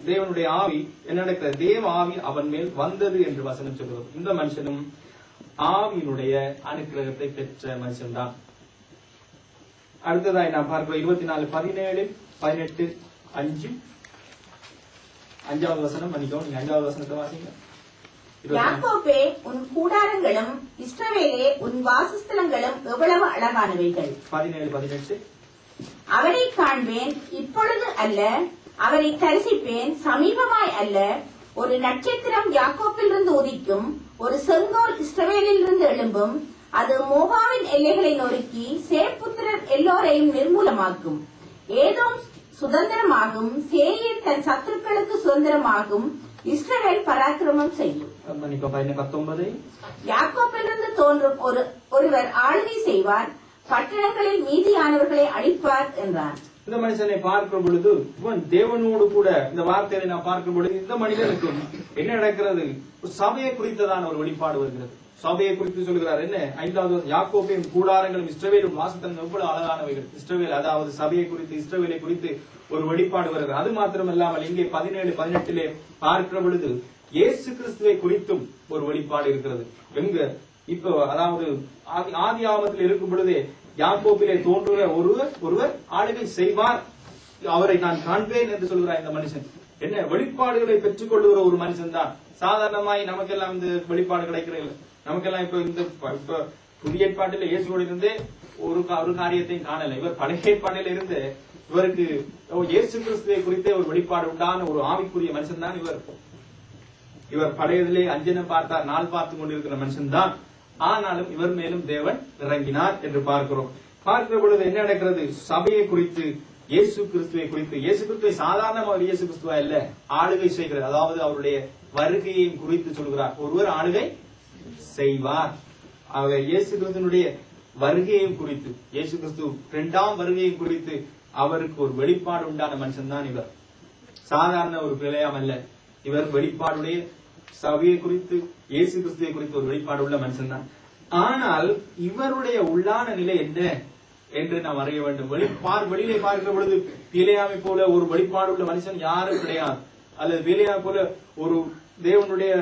தேவனுடைய ஆவி என்ன நடக்கிறது, தேவ ஆவி அவன் மேல் வந்தது என்று வசனம் சொல்கிறது. இந்த மனுஷனும் ஆவியினுடைய அனுக்கிரகத்தை பெற்ற மனுஷன் தான். அடுத்ததாய் நாம் பார்க்கிறோம் 24:17, 18, 5. 5வது வசனம். மன்னிக்கவும், நீங்க 5வது வசனத்தை வாசிங்க. யாக்கோபே, உன் கூடாரங்களும் இஸ்ரவேலே உன் வாசஸ்தலங்களும் எவ்வளவு அழகானவைகள். 17, 18. அவரை காண்பேன், இப்பொழுது அல்ல, அவரை தரிசிப்பேன், சமீபமாய் அல்ல. ஒரு நட்சத்திரம் யாக்கோப்பிலிருந்து உதிக்கும், ஒரு செங்கோல் இஸ்ரவேலிலிருந்து எழும்பும். அது மோவாவின் எல்லைகளை நொறுக்கி சேப்புத்திரர் எல்லோரையும் நிர்மூலமாக்கும். ஏதோம் சுதந்திரமாகும், சேயீர் தன் சத்துருக்களுக்கு சுதந்திரமாகும். இஸ்ரவேல் பராக்கிரமம் செய்யும். 19. யாக்கோப்பிலிருந்து தோன்றும் ஒருவர் ஆளுகை செய்வார், பட்டணங்களில் மீதியானவர்களை அழிப்பார் என்றார். இந்த மனுஷனை பார்க்கும் பொழுது, இவன் தேவனோடு கூட, இந்த வார்த்தையை நான் பார்க்கும் பொழுது இந்த மனிதனுக்கும் என்ன நடக்கிறது, சபையை குறித்ததான ஒரு வெளிப்பாடு வருகிறது. சபையை குறித்து சொல்கிறார். என்ன 5வது, யாக்கோபையும் கூடாரங்களும் இஸ்ரவேலும் வாசத்தங்கள் எவ்வளவு அழகானவைகள். இஸ்ரவேல், அதாவது சபையை குறித்து, இஸ்ரவேலை குறித்து ஒரு வெளிப்பாடு வருகிறது. அது மாத்திரமல்லாமல் இங்கே 17, 18 பார்க்கிற பொழுது இயேசு கிறிஸ்துவை குறித்தும் ஒரு வெளிப்பாடு இருக்கிறது. எங்க இப்போ, அதாவது ஆதி ஆகமத்தில் இருக்கும் பொழுதே யாக்கோபிலே தோன்றுகிற ஒருவர் ஆளுகை செய்வார், அவரை நான் காண்பேன் என்று சொல்கிறார். இந்த மனுஷன் என்ன வெளிப்பாடுகளை பெற்றுக் கொள்ளுகிற ஒரு மனுஷன் தான். சாதாரணமாய் நமக்கெல்லாம் இந்த வெளிப்பாடு கிடைக்கிறது. நமக்கெல்லாம் இப்ப புதிய ஏற்பாட்டில் இயேசுவோடு இருந்தே ஒரு காரியத்தையும் காணல. இவர் பழைய ஏற்பாட்டில இருந்து இவருக்கு இயேசு கிறிஸ்துவை குறித்தே ஒரு வெளிப்பாடு உண்டான ஒரு ஆவிக்குரிய மனுஷன் தான் இவர். இவர் பழையதிலே அஞ்சனம் பார்த்தார், நாள் பார்த்து கொண்டிருக்கிற மனுஷன் தான். ஆனாலும் இவர் மேலும் தேவன் இறங்கினார் என்று பார்க்கிறோம். பார்க்கிற பொழுது என்ன நடக்கிறது, சபையை குறித்து, இயேசு கிறிஸ்துவை குறித்து, இயேசு கிறிஸ்துவை சாதாரணமாக இயேசு கிறிஸ்துவா இல்ல, ஆளுகை செய்கிறது. அதாவது அவருடைய வருகையையும் குறித்து சொல்கிறார். ஒருவர் ஆளுகை செய்வார். அவர் இயேசு கிறிஸ்துவனுடைய வருகையையும் குறித்து, இயேசு கிறிஸ்து 2ஆம் வருகையையும் குறித்து அவருக்கு ஒரு வெளிப்பாடு உண்டான மனுஷன் தான் இவர். சாதாரண ஒரு பிழையாம் அல்ல. இவர் வெளிப்பாடுடைய சபையை குறித்து, இயேசு கிறிஸ்துவை குறித்து ஒரு வெளிப்பாடு உள்ள மனுஷன் தான். ஆனால் இவருடைய உள்ளான நிலை என்ன என்று நாம் அறிய வேண்டும். வெளியிலே பார்க்கிற பொழுது பிலேயாமை போல ஒரு வெளிப்பாடு உள்ள மனுஷன் யாரும் கிடையாது. அல்லது பிலேயாமை போல ஒரு தேவனுடைய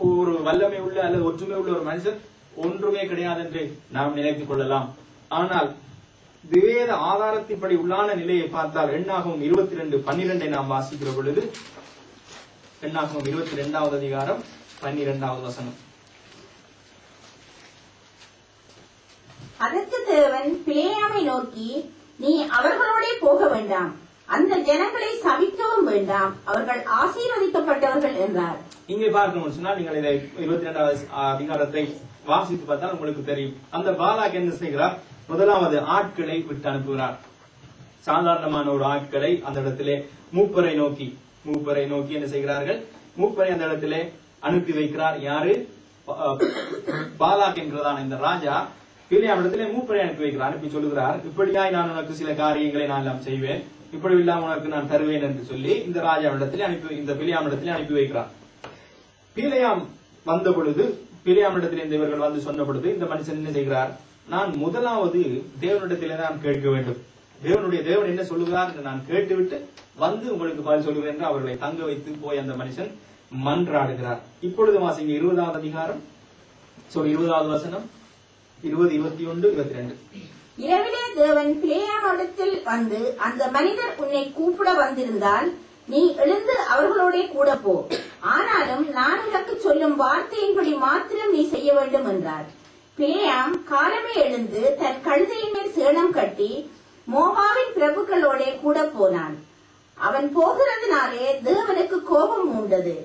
ஒரு வல்லமை உள்ள அல்லது ஒற்றுமை உள்ள ஒரு மனுஷன் ஒன்றுமே கிடையாது என்று நாம் நினைத்துக் கொள்ளலாம். ஆனால் வேத ஆதாரத்தின்படி உள்ளான நிலையை பார்த்தால் எண்ணாகமம் 22:12 நாம் வாசிக்கிற பொழுது, எண்ணாகமம் 22வது அதிகாரம் 12வது வசனம். அதற்கு தேவன் பிலேயாமை நோக்கி, நீ அவர்களோட போக வேண்டாம், அந்த ஜனங்களை சபிக்கவும் வேண்டாம், அவர்கள் ஆசீர்வதிக்கப்பட்டவர்கள் என்றார். இங்கே பார்க்கணும் சொன்னால், நீங்கள் இதை 22வது அதிகாரத்தை வாசித்து பார்த்தால் உங்களுக்கு தெரியும். அந்த பாலாக் என்ன செய்கிறார்? முதலாவது ஆட்களை விட்டு அனுப்புகிறார். சாதாரணமான ஒரு ஆட்களை அந்த இடத்திலே மூப்பரை நோக்கி என்ன செய்கிறார்கள்? மூப்பரை அந்த இடத்திலே அனுப்பி வைக்கிறார். யாரு? பாலாக் என்கிறதான இந்த ராஜா பிலேயாம் இடத்திலே மூப்பரை அனுப்பி வைக்கிறார். அனுப்பி சொல்லுகிறார், இப்படியாய் நான் உனக்கு சில காரியங்களை நான் எல்லாம் செய்வேன், இப்படி இல்லாம உனக்கு நான் தருவேன் என்று சொல்லி இந்த ராஜாவிடத்திலே இந்த பிலேயாம் இடத்திலே அனுப்பி வைக்கிறார். பிலேயாம் வந்த பொழுது, பிலேயாம் இடத்திலே இவர்கள் வந்து சொன்ன பொழுது இந்த மனுஷன் என்ன செய்கிறார்? நான் முதலாவது தேவனிடத்திலே நான் கேட்க வேண்டும், தேவன் என்ன சொல்லுகிறார் என்று நான் கேட்டுவிட்டு வந்து உங்களுக்கு பதில் சொல்லுகிறேன் என்று அவர்களை தங்க வைத்து போய் அந்த மனுஷன் மன்றாடுகிறார். இப்பொழுது வாசிங்க 20வது அதிகாரம், 20வது வசனம், 20, 21, 22. இரவிலே தேவன் பிலேயாமிடத்தில் வந்து, அந்த மனிதர் உன்னை கூப்பிட வந்திருந்தால் நீ எழுந்து அவர்களோட கூட போ, ஆனாலும் நான் உனக்கு சொல்லும் வார்த்தையின்படி மாத்திரம் நீ செய்ய வேண்டும் என்றார். பிலேயாம் காலமே எழுந்து தன் கழுதையின் மேல் சேணம் கட்டி மோவாவின் பிரபுக்களோட கூட போனான். அவன் போகிறதுனாலே தேவனுக்கு கோபம் உண்டது.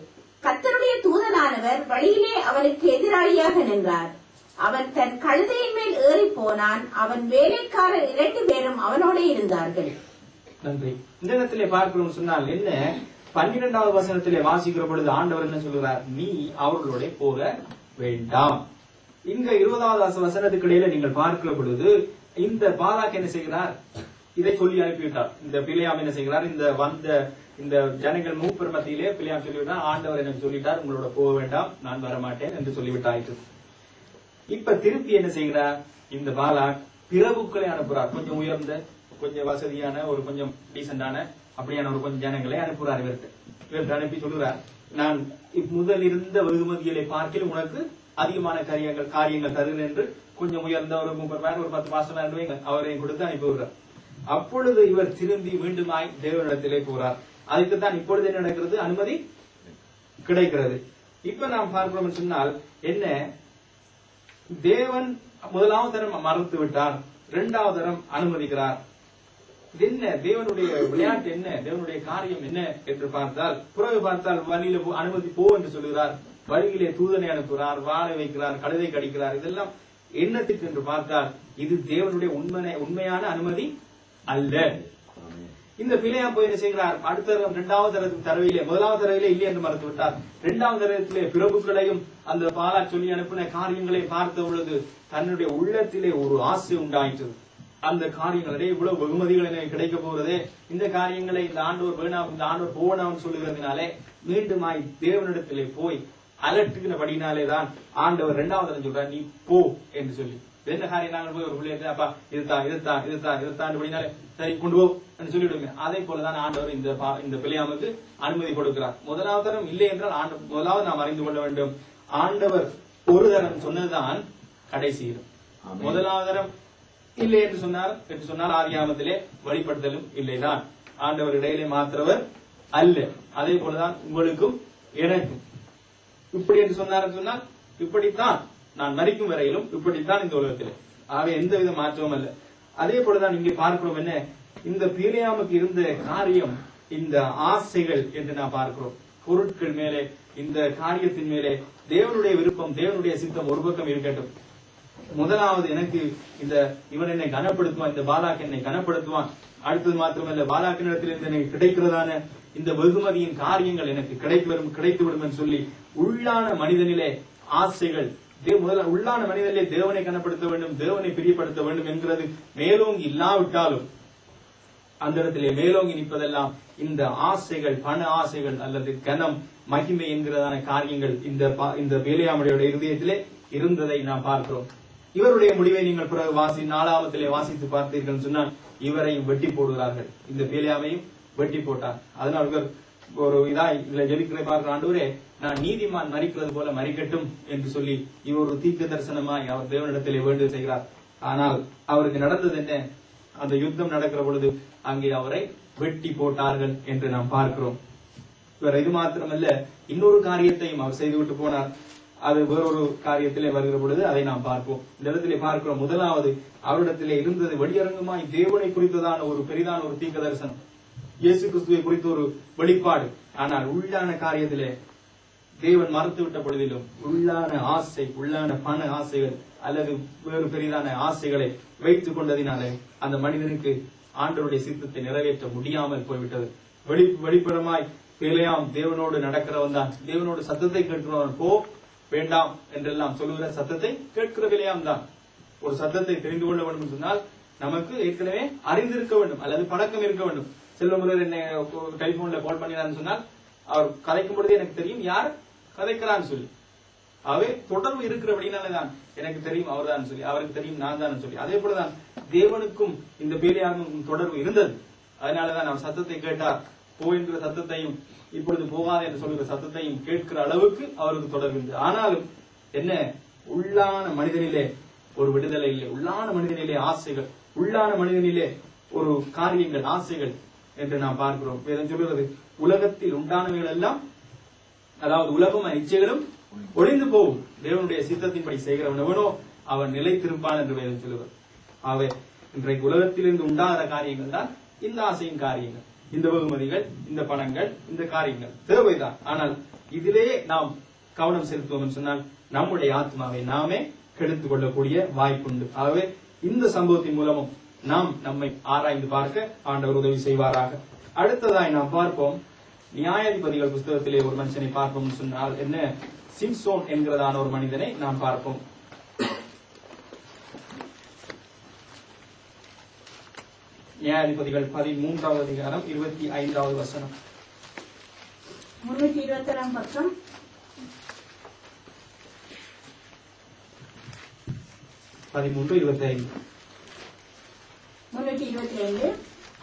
கர்த்தருடைய தூதனானவர் வழியிலே அவனுக்கு எதிராளியாக நின்றார். அவன் தன் கழுதையின் மேல் ஏறி போனான். அவன் வேலைக்காரர் 2 பேரும் அவனோட இருந்தார்கள். நன்றி. இந்த இடத்திலே பார்க்கிறோம் சொன்னால் என்ன? 12வது வசனத்திலே வாசிக்கிற பொழுது ஆண்டவர் என்ன சொல்கிறார்? நீ அவர்களோட போக வேண்டாம். இங்க 20வது வசனத்துக்கு இடையில நீங்கள் பார்க்கிற பொழுது இந்த பாலாக் என்ன செய்கிறார்? இதை சொல்லி அனுப்பிவிட்டார். இந்த பிலேயாம் என்ன செய்கிறார்? இந்த ஜனங்கள் மூப்பர் மத்தியிலே பிலேயாம் சொல்லிவிட்டார், ஆண்டவர் எனக்கு சொல்லிட்டார், உங்களோட போக வேண்டாம், நான் வரமாட்டேன் என்று சொல்லிவிட்டாயிற்று. இப்ப திருப்பி என்ன செய்கிறார்? இந்த பாலாக் பிரபுக்களை அனுப்புறார். கொஞ்சம் உயர்ந்த, கொஞ்சம் வசதியான, ஒரு கொஞ்சம் டீசென்டான அப்படியான ஒரு கொஞ்சம் ஜனங்களை அனுப்புறார். இவர்கிட்ட அனுப்பி சொல்லுறார், நான் முதல் இருந்த வெகுமதிகளை பார்க்கில் உனக்கு அதிகமான காரியங்கள் தருகிறேன் என்று கொஞ்சம் உயர்ந்த ஒரு 30 பேர், ஒரு 10 மாசம் அவரையும் கொடுத்து அனுப்பிவிடுறார். அப்பொழுது இவர் திரும்பி மீண்டுமாய் தேவனிடத்திலே போறார். அதுக்குத்தான் இப்பொழுது என்ன நடக்கிறது? அனுமதி கிடைக்கிறது. இப்ப நாம் பார்க்கிறோம் சொன்னால் என்ன? தேவன் முதலாவது தரம் மறுத்து விட்டார், 2வது தரம் அனுமதிக்கிறார். என்ன தேவனுடைய விளையாட்டு? என்ன தேவனுடைய காரியம் என்ன என்று பார்த்தால், புறவு பார்த்தால் வழியில அனுமதி போ என்று சொல்கிறார், வழியிலே தூதனை அனுப்புகிறார், வாழை வைக்கிறார், கழுதை கடிக்கிறார். இதெல்லாம் என்னத்துக்கு என்று பார்த்தால் இது தேவனுடைய உண்மையான அனுமதி அல்ல. இந்த பிலேயாம் போய் என்ன செய்கிறார்? அடுத்த 2வது தடவையிலே, முதலாவது தடவையிலே இல்லை என்று மறுத்து விட்டார். 2வது தடவையிலே பிரபுக்களையும் அந்த பாலாக் சொல்லி அனுப்பின காரியங்களை பார்த்த பொழுது தன்னுடைய உள்ளத்திலே ஒரு ஆசை உண்டாயிற்று. அந்த காரியங்களே இவ்வளவு வெகுமதிகள் எனக்கு கிடைக்க போறதே, இந்த காரியங்களை இந்த ஆண்டவர் வேணாம், இந்த ஆண்டவர் போனாம் சொல்லுகிறதுனாலே மீண்டுமாய் தேவனிடத்திலே போய் அலட்டுகிறபடினாலேதான் ஆண்டவர் 2வது சொல்றார், நீ போ என்று சொல்லி. என்ன காரியம்? நாங்கள் போய் ஒரு பிள்ளைய அப்பா இதுதான் சரி கொண்டு போ என்று சொல்லிவிடுங்க. அதே போலதான் ஆண்டவர் இந்த பிலேயாமுக்கு அனுமதி கொடுக்கிறார். முதலாவது தரம் இல்லை என்றால் முதலாவது நாம் அறிந்து கொள்ள வேண்டும், ஆண்டவர் ஒரு தரம் சொன்னதுதான் கடைசியிலும். முதலாவது தரம் இல்லை என்று சொன்னால் ஆதியாகமத்திலே வெளிப்படுத்தலும் இல்லைதான். ஆண்டவர் இடையிலே மாத்திரவர் அல்ல. அதே போலதான் உங்களுக்கும் எனக்கும். இப்படி என்று சொன்னார், இப்படித்தான் நான் மரிக்கும் வரையிலும் இப்படித்தான் இந்த உலகத்திலே. ஆகவே எந்தவித மாற்றமும் அல்ல. அதே போலதான் இங்கே பார்க்கிறோம் என்ன? இந்த பிலேயாமுக்கு இருந்த காரியம் இந்த ஆசைகள் என்று நான் பார்க்கிறோம். பொருட்கள் மேலே, இந்த காரியத்தின் மேலே தேவனுடைய விருப்பம், தேவனுடைய சித்தம் ஒரு பக்கம் இருக்கட்டும். முதலாவது எனக்கு இவன் என்னை கனப்படுத்துவான், இந்த பாலாக் என்னை கனப்படுத்துவான். அடுத்தது மாத்திரமல்ல, பாலாக்கின் இடத்தில் எனக்கு கிடைக்கிறதான இந்த வெகுமதியின் காரியங்கள் எனக்கு கிடைத்துவிடும் என்று சொல்லி உள்ளான மனிதனிலே ஆசைகள், உள்ளான மனிதனிலே தேவனை கனப்படுத்த வேண்டும், தேவனை பிரியப்படுத்த வேண்டும் என்கிறது மேலோங்கி இல்லாவிட்டாலும் அந்த இடத்திலே மேலோங்கி நிற்பதெல்லாம் இந்த ஆசைகள், பண ஆசைகள் அல்லது கனம், மகிமை என்கிறதான காரியங்கள் இந்த பிலேயாமுடைய இருதயத்திலே இருந்ததை நாம் பார்க்கிறோம். இவருடைய முடிவை நீங்கள் பிறகு 4ஆவத்திலே வாசித்து பார்த்தீர்கள் சொன்னால் இவரையும் வெட்டி போடுகிறார்கள். இந்த பிலேயாமையும் வெட்டி போட்டார். அதனால் இவர் ஒரு இதுல ஜெபிக்கிற பார்க்கிற ஆண்டவரே, நான் நீதிமான் மரிக்கிறது போல மரிக்கட்டும் என்று சொல்லி இவர் ஒரு தீர்க்க தரிசனமாய் அவர் தேவனிடத்திலே வேண்டு செய்கிறார். ஆனால் அவருக்கு நடந்தது என்ன? அந்த யுத்தம் நடக்கிற பொழுது அங்கே அவரை வெட்டி போட்டார்கள் என்று நாம் பார்க்கிறோம். இவர் இது மாத்திரமல்ல, இன்னொரு காரியத்தையும் அவர் செய்துவிட்டு போனார். அது வேறொரு காரியத்திலே வருகிற பொழுது அதை நாம் பார்ப்போம். இந்த இடத்திலே பார்க்கிறோம், முதலாவது அவரிடத்திலே இருந்தது வெளியரங்கமாய் தேவனை குறித்ததான ஒரு பெரிதான ஒரு தீர்க்க தரிசனம், இயேசு கிறிஸ்துவை குறித்த ஒரு வெளிப்பாடு. ஆனால் உள்ளான காரியத்திலே தேவன் மறுத்து விட்ட பொழுதிலும் உள்ளான ஆசை, உள்ளான பண ஆசைகள் அல்லது வேறு பெரிதான ஆசைகளை வைத்துக் கொண்டதினாலே அந்த மனிதனுக்கு ஆண்டவருடைய சித்தத்தை நிறைவேற்ற முடியாமல் போய்விட்டது. வெளிப்புறமாய் பிலேயாம் தேவனோடு நடக்கிறவன் தான், தேவனோடு சத்தத்தை கேட்கிறவன், போ வேண்டாம் என்றெல்லாம் சொல்லுகிற சத்தத்தை கேட்கிற பிலேயாம் தான். ஒரு சத்தத்தை தெரிந்து கொள்ள வேண்டும் என்று சொன்னால் நமக்கு ஏற்கனவே அறிந்திருக்க வேண்டும் அல்லது பழக்கம் இருக்க வேண்டும். செல்வமுறையர் என்ன டெலிபோன்ல கால் பண்ணினான்னு சொன்னால் அவர் கதைக்கும் பொழுது எனக்கு தெரியும் யார் கதைக்கிறான்னு சொல்லி, அவை தொடர்பு இருக்கிறபடினாலதான் எனக்கு தெரியும் அவர் தான் சொல்லி, அவருக்கு தெரியும் நான் தான் சொல்லி. அதே போலதான் தேவனுக்கும் இந்த பேலியாமுக்கும் தொடர்பு இருந்தது. அதனாலதான் அவர் சத்தத்தை கேட்டார். போ என்கிற சத்தத்தையும் இப்பொழுது போகாது என்று சொல்கிற சத்தத்தையும் கேட்கிற அளவுக்கு அவருக்கு தொடர்பு இருந்தது. ஆனாலும் என்ன, உள்ளான மனிதனிலே ஒரு விடுதலை இல்லை, உள்ளான மனிதனிலே ஆசைகள், உள்ளான மனிதனிலே ஒரு காரியங்கள், ஆசைகள் என்று நாம் பார்க்கிறோம். வேதம் சொல்கிறது, உலகத்தில் உண்டானவைகள் எல்லாம், அதாவது உலகம் இச்சைகளும் ஒளிந்து போகும், தேவனுடைய சித்தத்தின்படி செய்கிறவன் எவனோ அவன் நிலைத்திருப்பான் என்று வேதம் சொல்லுவது. ஆகவே இன்றைக்கு உலகத்திலிருந்து உண்டாகிற காரியங்கள் தான் இந்த ஆசையின் காரியங்கள், இந்த வெகுமதிகள், இந்த பணங்கள், இந்த காரியங்கள் தேவைதான். ஆனால் இதிலே நாம் கவனம் செலுத்துவோம் என்று சொன்னால் நம்முடைய ஆத்மாவை நாமே கெடுத்துக் கொள்ளக்கூடிய வாய்ப்புண்டு. ஆகவே இந்த சம்பவத்தின் மூலமும் நாம் நம்மை ஆராய்ந்து பார்க்க ஆண்டவர் உதவி செய்வாராக. அடுத்ததாய் நாம் பார்ப்போம், நியாயாதிபதிகள் புஸ்தகத்திலே ஒரு மனுஷனை பார்ப்போம் சொன்னால் என்ன, சிம்சோன் என்கிறதான ஒரு மனிதனை நாம் பார்ப்போம். நியாயாதிபதிகள் 13வது அதிகாரம் 25வது வசனம். 320 பக்கம். 13:25. 325.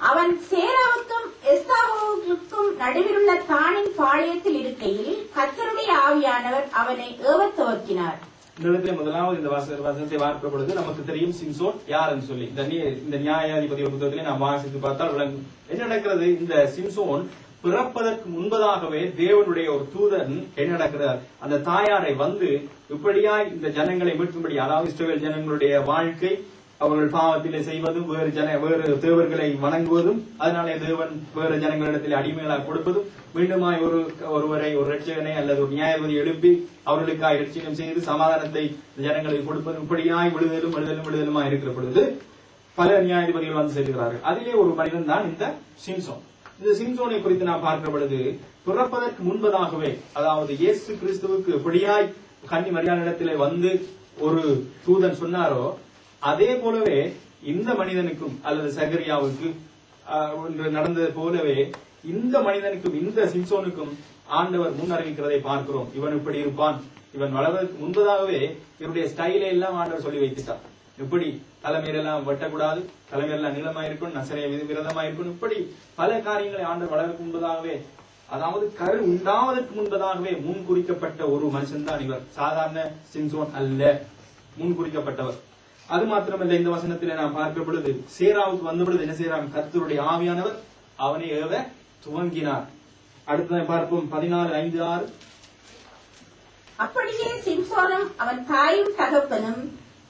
அவன் சேராவுக்கும் எஸ்தாவோவுக்கும் நடுவிலுள்ள தானின் பாளையத்தில் இருக்கையில் கர்த்தருடைய ஆவியானவர் அவனை ஏவத் துவக்கினார். இந்த இடத்துல முதலாவது இந்த வசனத்தை பார்க்கிற பொழுது நமக்கு தெரியும் சிம்சோன் யார் என்று சொல்லி. இந்த நியாயாதிபதி புத்தகத்திலே நாம் வாசித்து பார்த்தால் விளங்கும். என்ன நடக்கிறது, இந்த சிம்சோன் பிறப்பதற்கு முன்பதாகவே தேவனுடைய ஒரு தூதன் என்ன நடக்கிறார், அந்த தாயாரை வந்து இப்படியாய் இந்த ஜனங்களை மீட்கும்படி, அதாவது இஸ்ரவேல் ஜனங்களுடைய வாழ்க்கை, அவர்கள் பாவத்திலே செய்வதும், வேறு தேவர்களை வணங்குவதும், அதனாலே தேவன் வேறு ஜனங்களிடத்தில் அடிமைகளாக கொடுப்பதும், மீண்டுமாய் ஒருவரை ஒரு ரட்சகனை அல்லது ஒரு நியாயாதிபதி எழுப்பி அவர்களுக்காக ரட்சகம் செய்து சமாதானத்தை ஜனங்களுக்கு கொடுப்பதும், இப்படியாய் விடுதலுமா இருக்கிற பொழுது பல நியாயாதிபதிகள் வந்து செல்கிறார்கள். அதிலே ஒரு மனிதன் தான் இந்த சிம்சோன். இந்த சிம்சோனை குறித்து நாம் பார்க்கிற பொழுது பிறப்பதற்கு முன்பதாகவே, அதாவது இயேசு கிறிஸ்துவுக்கு எப்படியாய் கன்னி மரியாதையிடத்திலே வந்து ஒரு தூதன் சொன்னாரோ அதே போலவே இந்த மனிதனுக்கும் அல்லது சகரியாவுக்கு நடந்தது போலவே இந்த மனிதனுக்கும், இந்த சிம்சோனுக்கும் ஆண்டவர் முன் அறிவிக்கிறதை பார்க்கிறோம். இவன் இப்படி இருப்பான், இவன் வளர்வதற்கு முன்பதாகவே இவருடைய ஸ்டைலை எல்லாம் ஆண்டவர் சொல்லி வைத்துட்டார். எப்படி தலைமையிலெல்லாம் வெட்டக்கூடாது, தலைமையெல்லாம் நீளமாயிருக்கும், நசரைய விரதமாயிருக்கும், இப்படி பல காரியங்களை ஆண்டவர் வளர்வதற்கு முன்பதாகவே, அதாவது கரு உண்டாவதற்கு முன்பதாகவே முன் குறிக்கப்பட்ட ஒரு மனுஷன் தான் இவர். சாதாரண சிம்சோன் அல்ல, முன் குறிக்கப்பட்டவர். அது மாத்திரமல்ல, இந்த வசனத்திலே நாம் பார்க்கிற பொழுது சேராவுக்கு வந்த பொழுது என்ன செய்யறாங்க, கர்த்தருடைய ஆவியானவர் அவனை ஏவ துவங்கினார். அடுத்ததான் பார்ப்போம் 14:5-6. அப்படியே சிம்சோனும் அவன் தாயும் தகப்பனும்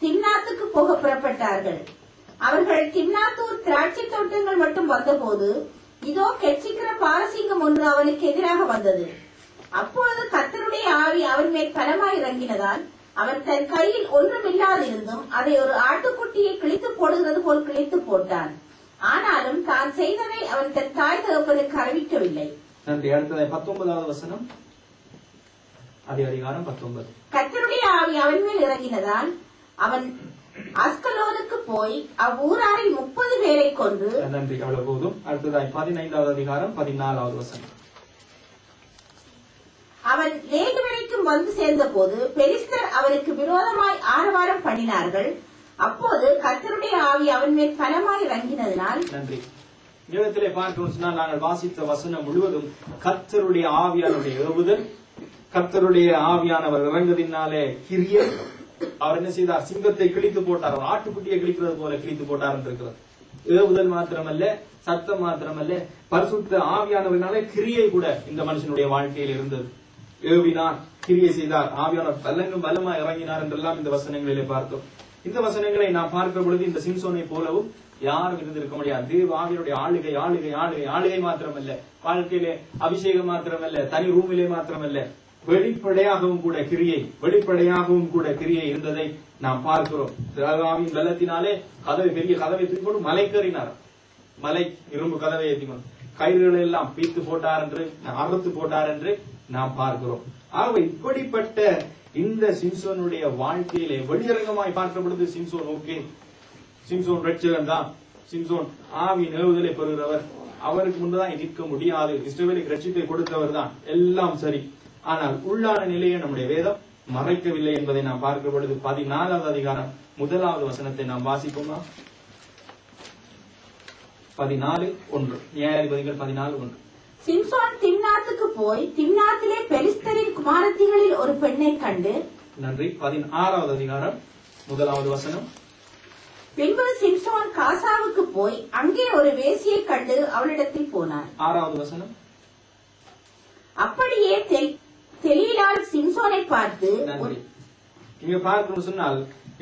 திம்னாத்துக்கு போக புறப்பட்டார்கள். அவர்கள் திம்னாத்தூர் திராட்சை தோட்டங்கள் மட்டும் வந்தபோது இதோ கெச்சிக்கிற பாரசீகம் ஒன்று அவனுக்கு எதிராக வந்தது. அப்பொழுது கர்த்தருடைய ஆவி அவன் மேல் பலமாய் இறங்கினதால் அவன் தன் கையில் ஒன்றுமில்லாதிருந்தும் அதை ஒரு ஆட்டுக்குட்டியை கிழித்து போடுகிறது போல் கிழித்து போட்டான். ஆனாலும் தான் செய்ததை அவன் தன் தாய் தகப்பனுக்கு அறிவிக்கவில்லை. நன்றி. அடுத்தது 19வது வசனம், அதே அதிகாரம் 19. கர்த்தருடைய ஆவி அவன் மேல் இறங்கினதால் அவன் அஸ்கலோனுக்கு போய் அவ்வூராரில் 30 பேரை கொன்று. நன்றி, அவ்வளவு போதும். அடுத்ததாய் 15வது அதிகாரம் 14வது வசனம். அவன் லேகுவரைக்கும் வந்து சேர்ந்த போது பெலிஸ்தர் அவனுக்கு விரோதமாய் ஆரவாரம் பண்ணினார்கள். அப்போது கர்த்தருடைய ஆவி அவன் மேல் பலமாய் இறங்கினதினால். நன்றி. இடத்திலே பார்க்கணும் சொன்னால் நாங்கள் வாசித்த வசனம் முழுவதும் கர்த்தருடைய ஆவியானுடைய ஏவுதல், கர்த்தருடைய ஆவியானவர் இறங்குதினாலே கிரிய அவர் என்ன செய்தார், சிங்கத்தை கிழித்து போட்டார், அவர் ஆட்டுக்குட்டியை கிழிக்கிறது போல கிழித்து போட்டார் என்று இருக்கிறது. ஏவுதல் மாத்திரமல்ல, சத்தம் மாத்திரமல்ல, பரிசுத்த ஆவியானவரினாலே கிரியை கூட இந்த மனுஷனுடைய வாழ்க்கையில் இருந்தது. ஏவினார், கிரியை செய்தார், ஆவியானவர் பல்லங்கும் பலமா இறங்கினார் என்றெல்லாம் இந்த வசனங்களிலே பார்த்தோம். இந்த வசனங்களை நாம் பார்க்கிற பொழுது இந்த சிம்சோனை போலவும் யாரும் இருந்திருக்க முடியாது. தேவ ஆவியனுடைய ஆளுகை ஆளுகை ஆளுகை ஆளுகை மாத்திரமல்ல, வாழ்க்கையிலே அபிஷேகம் மாத்திரமல்ல, தனி ரூமிலே மாத்திரமல்ல, வெளிப்படையாகவும் கூட கிரியை இருந்ததை நாம் பார்க்கிறோம். ஆவியின் பலத்தினாலே பெரிய கதவை தூக்கிக்கொண்டு மலைக்கறினார். மலை இரும்பு கதவை ஏற்றிக்கொண்டு கயிறுகளை எல்லாம் பீத்து போட்டார் என்று, அறுத்து போட்டார் என்று நாம் பார்க்கிறோம். ஆகவே இப்படிப்பட்ட இந்த சிம்சோனுடைய வாழ்க்கையிலே வெளியரங்கமாய் பார்க்கப்படுது. சிம்சோன் ரட்சகன் தான். சிம்சோன் ஆவியின் ஏவுதலை பெறுகிறவர். அவருக்கு முன்பதான் நிற்க முடியாது. இஸ்ரவேலுக்கு ரட்சிப்பை கொடுத்தவர் தான். எல்லாம் சரி. ஆனால் உள்ளான நிலையை நம்முடைய வேதம் மறைக்கவில்லை என்பதை நாம் பார்க்க பொழுது 14வது அதிகாரம் 1வது வசனத்தை நாம் வாசிப்போமா? 14:1 நியாயாதிபதிகள் 14:1. சிம்சோன் திம்னாத்துக்கு போய் திம்னாத்திலே பெலிஸ்தரின் குமாரத்திகளில் ஒரு பெண்ணை கண்டு. நன்றி. 16வது அதிகாரம் 1வது வசனம். பின்பு சிம்சோன் காசாவுக்கு போய் அங்கே ஒரு வேசியை கண்டு அவளிடத்தில் போனார். 6வது வசனம். அப்படியே தெலீலாள் சிம்சோனை பார்த்து, இங்க பார்க்கணும் சொன்னால்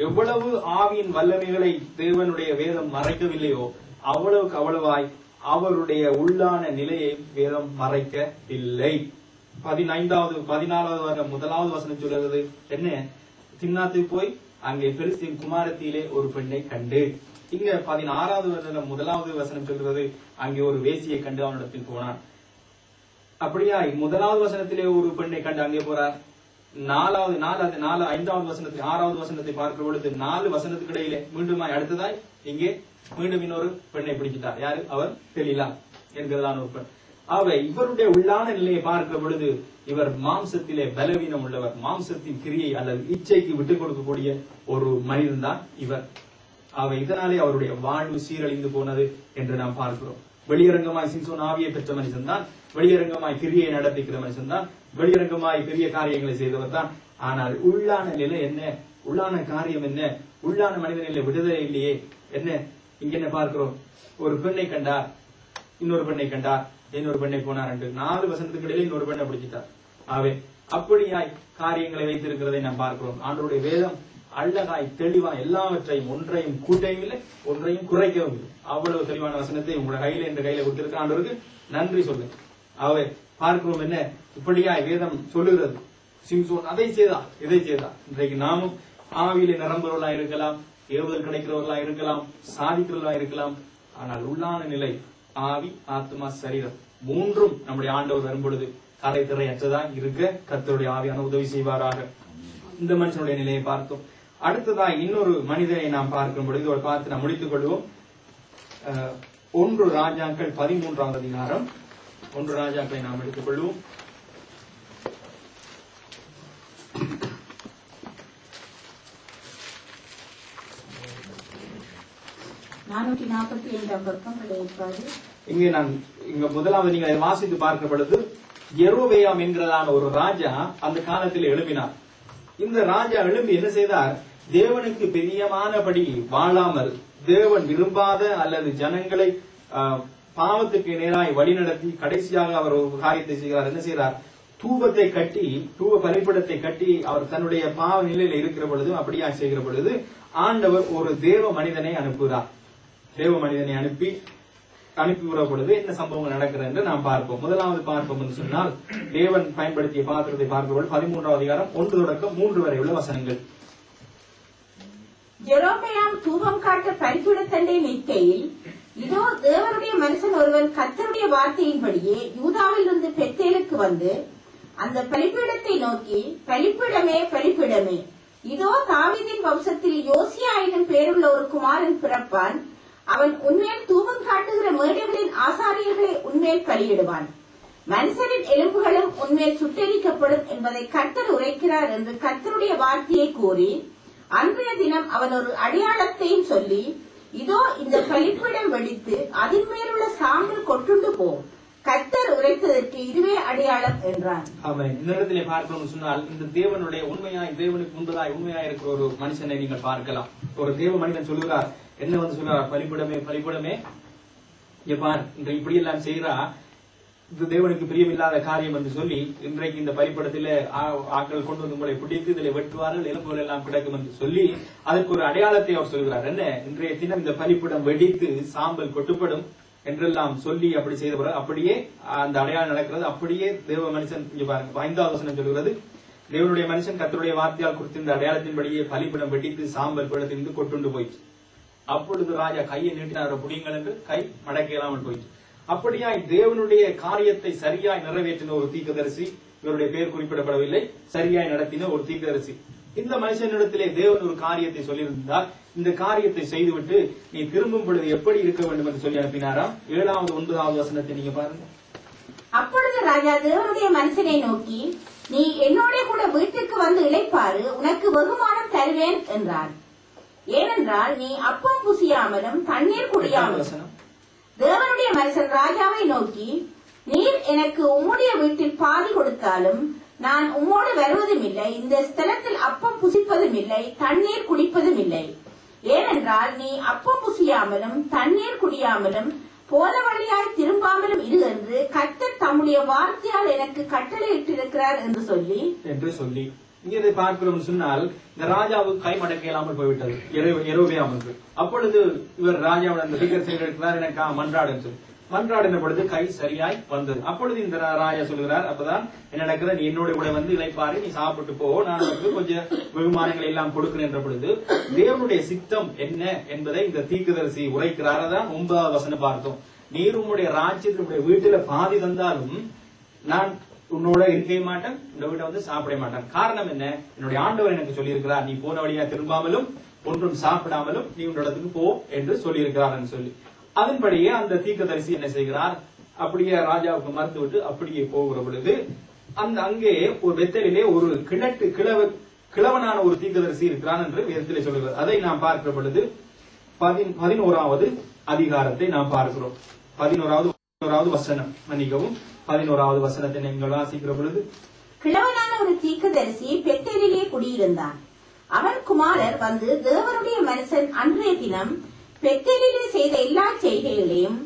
எவ்வளவு ஆவியின் வல்லமைகளை தேவனுடைய வேதம் மறைக்கவில்லையோ அவ்வளவுக்கு அவ்வளவாய் அவருடைய உள்ளான நிலையை வேதம் மறைக்கவில்லை. 14வது வர 1வது வசனம் சொல்லுறது என்ன? திம்னாத்துக்கு போய் அங்கே பெலிஸ்தீன் குமாரத்திலே ஒரு பெண்ணை கண்டு. இங்க 16வது வசனம் 1வது வசனம் சொல்றது அங்கே ஒரு வேசியை கண்டு அவனிடத்தில் போனான். அப்படியா 1வது வசனத்திலே ஒரு பெண்ணை கண்டு அங்கே போறார். 5வது வசனத்தில் 6வது வசனத்தை பார்க்கிற பொழுது 4 வசனத்துக்கு இடையிலே மீண்டும் அடுத்ததாய் இங்கே மீண்டும் இன்னொரு பெண்ணை பிடிச்சிட்டார். யாரு? அவர் தெலீலா என்கிறதான ஒரு பெண். அவை இவருடைய உள்ளான நிலையை பார்க்கிற பொழுது இவர் மாம்சத்திலே பலவீனம் உள்ளவர். மாம்சத்தின் கிரியை அல்லது இச்சைக்கு விட்டுக் கொடுக்கக்கூடிய ஒரு மனிதன் தான் இவர். இதனாலே அவருடைய வாழ்வு சீரழிந்து போனது என்று நாம் பார்க்கிறோம். வெளியரங்கமாய் சிம்சோன் ஆவியை பெற்ற மனுஷன் தான். வெளியரங்கமாய் கிரியை நடத்திக்கிற மனுஷன் தான். வெளியரங்கமாய் பெரிய காரியங்களை செய்தவர் தான். ஆனால் உள்ளான நிலை என்ன? உள்ளான காரியம் என்ன? உள்ளான மனிதனிலே விடுதலை இல்லையே. என்ன இங்க என்ன பார்க்கிறோம்? ஒரு பெண்ணை கண்டார், இன்னொரு பெண்ணை கண்டார், இன்னொரு பெண்ணை போனார் என்று 4 வசனத்துக்கு இடையிலே இன்னொரு பெண்ணை பிடிச்சிட்டார். அப்படியாய் காரியங்களை வைத்திருக்கிறதை நாம் பார்க்கிறோம். ஆண்டவருடைய வேதம் அழகாய் தெளிவாய் எல்லாவற்றையும் ஒன்றையும் கூட்டையும் இல்லை, ஒன்றையும் குறைக்கவும் இல்லை. அவ்வளவு தெளிவான வசனத்தை உங்களோட கையில என்ற கையில கொடுத்திருக்க ஆண்டவருக்கு நன்றி சொல்லுங்க. பார்க்கிறோம் என்ன இப்படியாய் வேதம் சொல்லுகிறது. சிம்சோன் அதை செய்தார், இதை செய்தார். இன்றைக்கு நாமும் ஆவியிலே நிரம்புறவர்களா இருக்கலாம், ஏவுதல் கிடைக்கிறவர்களா இருக்கலாம், சாதிக்கிறவர்களா இருக்கலாம். ஆனால் உள்ளான நிலை ஆவி, ஆத்மா, சரீரம் மூன்றும் நம்முடைய ஆண்டவர் வரும்பொழுது கரை திரையற்றதா இருக்க கர்த்தருடைய ஆவியான உதவி செய்வாராக. இந்த மனுஷனுடைய நிலையை பார்த்தோம். அடுத்ததா இன்னொரு மனிதனை நாம் பார்க்கும் பொழுது பார்த்து நாம் முடித்துக் கொள்வோம். 1 ராஜாக்கள் 13வது அதிகாரம். 1 ராஜாக்களை நாம் எடுத்துக் கொள்வோம். இங்க முதலாவது நீங்க வாசித்து பார்க்க பொழுது யெரொபெயாம் என்கிறதான ஒரு ராஜா அந்த காலத்தில் எழுப்பினார். இந்த ராஜா எழுப்பி என்ன செய்தார்? தேவனுக்கு பிரியமானபடி வாழாமல் தேவன் விரும்பாத அல்லது ஜனங்களை பாவத்துக்கு நேராய் வழிநடத்தி கடைசியாக அவர் ஒரு காரியத்தை செய்கிறார். என்ன செய்கிறார்? தூபத்தை கட்டி, தூப பலிபீடத்தை கட்டி அவர் தன்னுடைய பாவ நிலையில இருக்கிற பொழுது அப்படியா செய்கிற பொழுது ஆண்டவர் ஒரு தேவ மனிதனை அனுப்புகிறார். தேவ மனிதனை அனுப்பிவிட பொழுது என்ன சம்பவங்கள் நடக்கிறது என்று நாம் பார்ப்போம். முதலாவது பார்ப்போம் என்று சொன்னால் தேவன் பயன்படுத்திய பாத்திரத்தை பார்க்கும்போது 13வது அதிகாரம் 1 தொடக்கம் 3 வரை உள்ள வசனங்கள். யெரொபெயாம் தூபம் காட்ட பலிபீடத்தண்டை நிற்கையில், இதோ தேவனுடைய மனுஷன் ஒருவன் கர்த்தருடைய வார்த்தையின்படியே யூதாவில் இருந்து பெத்தேலுக்கு வந்து அந்த பலிபீடத்தை நோக்கி, பலிபீடமே பலிபீடமே, இதோ தாவீதின் வம்சத்தில் யோசியா என்னும் பேருள்ள ஒரு குமாரன் பிறப்பான். அவன் உன்மேல் தூபம் காட்டுகிற மேடைகளின் ஆசாரியர்களை உன்மேல் பலியிடுவான். மனுஷரின் எலும்புகளும் உன்மேல் சுட்டெரிக்கப்படும் என்பதை கர்த்தர் உரைக்கிறார் என்று கர்த்தருடைய வார்த்தையை கூறி, அன்றைய தினம் அவன் ஒரு அடையாளத்தையும் சொல்லி, இதோ இந்த பலிபீடம் வெடித்து அதன் மேலுள்ள சாம்பல் கொட்டுண்டு போம், கர்த்தர் உரைத்ததற்கு இதுவே அடையாளம் என்றான். இந்த இடத்திலே பார்க்கணும்னு சொன்னால் இந்த தேவனுடைய உண்மையாய், தேவனுக்கு முன்பதாய் உண்மையாய் இருக்கிற ஒரு மனுஷனை நீங்கள் பார்க்கலாம். ஒரு தேவ மனிதன் சொல்லுகிறார், என்ன வந்து சொல்றார்? பலிபீடமே பலிபீடமே, இன்றைக்கு இப்படி எல்லாம் செய்யறா, இது தேவனுக்கு பிரியமில்லாத காரியம் என்று சொல்லி இன்றைக்கு இந்த பலிபீடத்தில ஆட்கள் கொண்டு வந்து உங்களை பிடித்து இதில் வெட்டுவார்கள், எலும்புகள் எல்லாம் கிடக்கும் என்று சொல்லி அதற்கு ஒரு அடையாளத்தை அவர் சொல்கிறார். என்ன? இன்றைய தினம் இந்த பலிபீடம் வெடித்து சாம்பல் கொட்டுப்படும், என்றெல்லாம் சொல்லி அப்படி செய்த பிறகு அப்படியே அந்த அடையாளம் நடக்கிறது. அப்படியே தேவ மனுஷன் இங்க பாருங்க 5வது வசனம் சொல்கிறது, தேவனுடைய மனுஷன் கர்த்தருடைய வார்த்தையால் குறித்திருந்த அடையாளத்தின்படியே பலிபீடம் வெட்டித்து சாம்பல் பீடத்திலிருந்து கொட்டுண்டு போயிற்று. அப்பொழுது ராஜா கையை நீட்டினார், புடியுங்கள் என்று கை மடக்கலாமல் போயிற்று. அப்படியாய் தேவனுடைய காரியத்தை சரியாய் நிறைவேற்றின ஒரு தீர்க்கதரிசி, இவருடைய பெயர் குறிப்பிடப்படவில்லை, சரியாய் நடத்தின ஒரு தீர்க்கதரிசி. இந்த மனுஷனிடத்திலே தேவன் ஒரு காரியத்தை சொல்லியிருந்தால் இந்த காரியத்தை செய்துவிட்டு நீ திரும்பும் பொழுது எப்படி இருக்க வேண்டும் என்று சொல்லி அனுப்பினாராம். 7வது 9வது வசனத்தை நீங்க பாருங்க. அப்பொழுது ராஜா தேவனுடைய மனுஷனை நோக்கி, நீ என்னோட கூட வீட்டுக்கு வந்து இளைப்பாறு, உனக்கு வெகுமானம் தருவேன் என்றார். ஏனென்றால் நீ அப்பம் புசியாமலும் தண்ணீர் குடியாமலும். தேவனுடைய மனுஷன் ராஜாவை நோக்கி, நீர் எனக்கு உம்முடைய வீட்டில் பாதி கொடுத்தாலும் நான் உம்மோடு வருவதும் இல்லை, இந்த ஸ்தலத்தில் அப்பம் புசிப்பதும் இல்லை, தண்ணீர் குடிப்பதும் இல்லை. ஏனென்றால் நீ அப்பம் புசியாமலும் தண்ணீர் குடியாமலும் போன வழியாய் திரும்பாமலும் இரு என்று கர்த்தர் தம்முடைய வார்த்தையால் எனக்கு கட்டளையிட்டிருக்கிறார் என்று சொல்லி இங்கே பார்க்கிறோம் சொன்னால் இந்த ராஜாவுக்கு கை மடக்க இல்லாமல் போய்விட்டது யெரொபெயாமுக்கு. அப்பொழுது இவர் ராஜாவோட அந்த தீர்க்கதரிசி இருக்கிறார், எனக்கு மன்றாடுன்னு சொல்லி மன்றாடின பொழுது கை சரியாய் வந்தது. அப்பொழுது இந்த ராஜா சொல்கிறார், அப்பதான் என்ன நடக்கிற, நீ என்னோட கூட வந்து இளைப்பாரி, நீ சாப்பிட்டு போ, நான் உனக்கு கொஞ்சம் வெகுமானங்களை எல்லாம் கொடுக்கிறேன் என்ற பொழுது தேவனுடைய சித்தம் என்ன என்பதை இந்த தீர்க்கதரிசி உரைக்கிறார். அதான் 9வது வசனம் பார்த்தோம். நீர் உம்முடைய ராஜ்யத்தினுடைய வீட்டுல பாதி தந்தாலும் நான் உன்னோட இருக்கவே மாட்டேன், இந்த வீட்டை வந்து சாப்பிட மாட்டேன். காரணம் என்ன? என்னுடைய ஆண்டவர் எனக்கு சொல்லியிருக்கிறார், நீ போன வழியா திரும்பாமலும் ஒன்றும் சாப்பிடாமலும் நீ உன்னோட இடத்துக்கு போ என்று சொல்லியிருக்கிறார் சொல்லி. அதன்படியே அந்த தீர்க்கதரிசி என்ன செய்கிறார், அப்படியே ராஜாவுக்கு மறுத்து விட்டு அப்படியே போகிற பொழுது அங்கே ஒரு வெத்தலிலே ஒரு கிழவனான ஒரு தீர்க்கதரிசி இருக்கிறான் என்று வேதத்திலே சொல்கிறார். அதை நாம் பார்க்கிற பொழுது 11வது அதிகாரத்தை நாம் பார்க்கிறோம். 11வது வசனம், மன்னிக்கவும் 11வது வசனத்தை நீங்கள் வாசிக்கிற பொழுது, கிழவனான ஒரு தீர்க்கதரிசி பெத்தேலிலே குடியிருந்தான். அவன் குமாரர் வந்து தேவனுடைய மனுஷன் அன்றைய தினம் பெத்தேலிலே செய்த எல்லா செய்கைகளையும்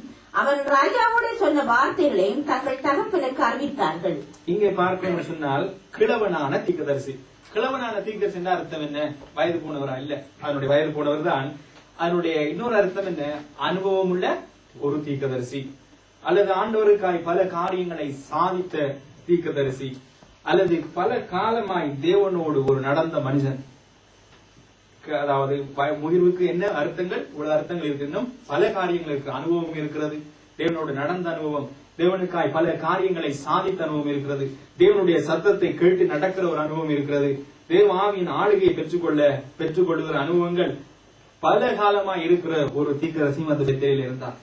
அவன் ராஜாவோடு சொன்ன வார்த்தைகளையும் தங்கள் தகப்பனுக்கு அறிவித்தார்கள். இங்கே பார்க்கணும் சொன்னால் கிழவனான தீர்க்கதரிசி. கிழவனான தீர்க்கதரிசி அர்த்தம் என்ன? வயது போனவரா? இல்ல, அதனுடைய வயது போனவர் தான். அதனுடைய இன்னொரு அர்த்தம் என்ன? அனுபவம் உள்ள ஒரு தீர்க்கதரிசி, அல்லது ஆண்டவருக்காய் பல காரியங்களை சாதித்த தீர்க்கதரிசி, அல்லது பல காலமாய் தேவனோடு ஒரு நடந்த மனுஷன். அதாவது முதிர்வுக்கு என்ன அர்த்தங்கள்? இவ்வளவு அர்த்தங்கள் இருக்கு. இன்னும் பல காரியங்கள் இருக்கு. அனுபவம் இருக்கிறது, தேவனோடு நடந்த அனுபவம், தேவனுக்காய் பல காரியங்களை சாதித்த அனுபவம் இருக்கிறது, தேவனுடைய சத்தத்தை கேட்டு நடக்கிற ஒரு அனுபவம் இருக்கிறது, தேவ ஆவியின் ஆளுகையை பெற்றுக்கொள்ளுகிற அனுபவங்கள் பல காலமாய் இருக்கிற ஒரு தீர்க்கதரிசி அந்த பெத்தேலில் இருந்தார்.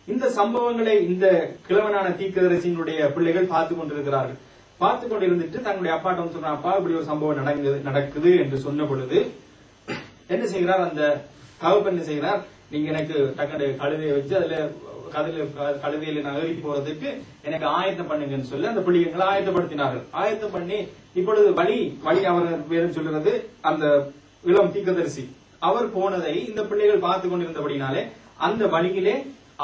இந்த சம்பவங்களை இந்த கிழவனான தீர்க்கதரிசியினுடைய பிள்ளைகள் பார்த்து கொண்டிருக்கிறார்கள். பார்த்து கொண்டிருந்துட்டு தன்னுடைய அப்பாட்டம் சொன்ன, அப்பா இப்படி ஒரு சம்பவம் நடக்குது என்று சொன்ன பொழுது என்ன செய்கிறார், அந்த தகப்பன் என்ன செய்கிறார், நீங்க எனக்கு டக்கு கழுதையை வச்சு அதுல கழுதையில நகரிக்கு போறதுக்கு எனக்கு ஆயத்தம் பண்ணுங்கன்னு சொல்லி அந்த பிள்ளைகளை ஆயத்தப்படுத்தினார்கள். ஆயத்தம் பண்ணி இப்பொழுது வழி அவர் வேதம் சொல்லுறது, அந்த இளம் தீர்க்கதரிசி அவர் போனதை இந்த பிள்ளைகள் பார்த்து கொண்டிருந்தபடினாலே அந்த வழியிலே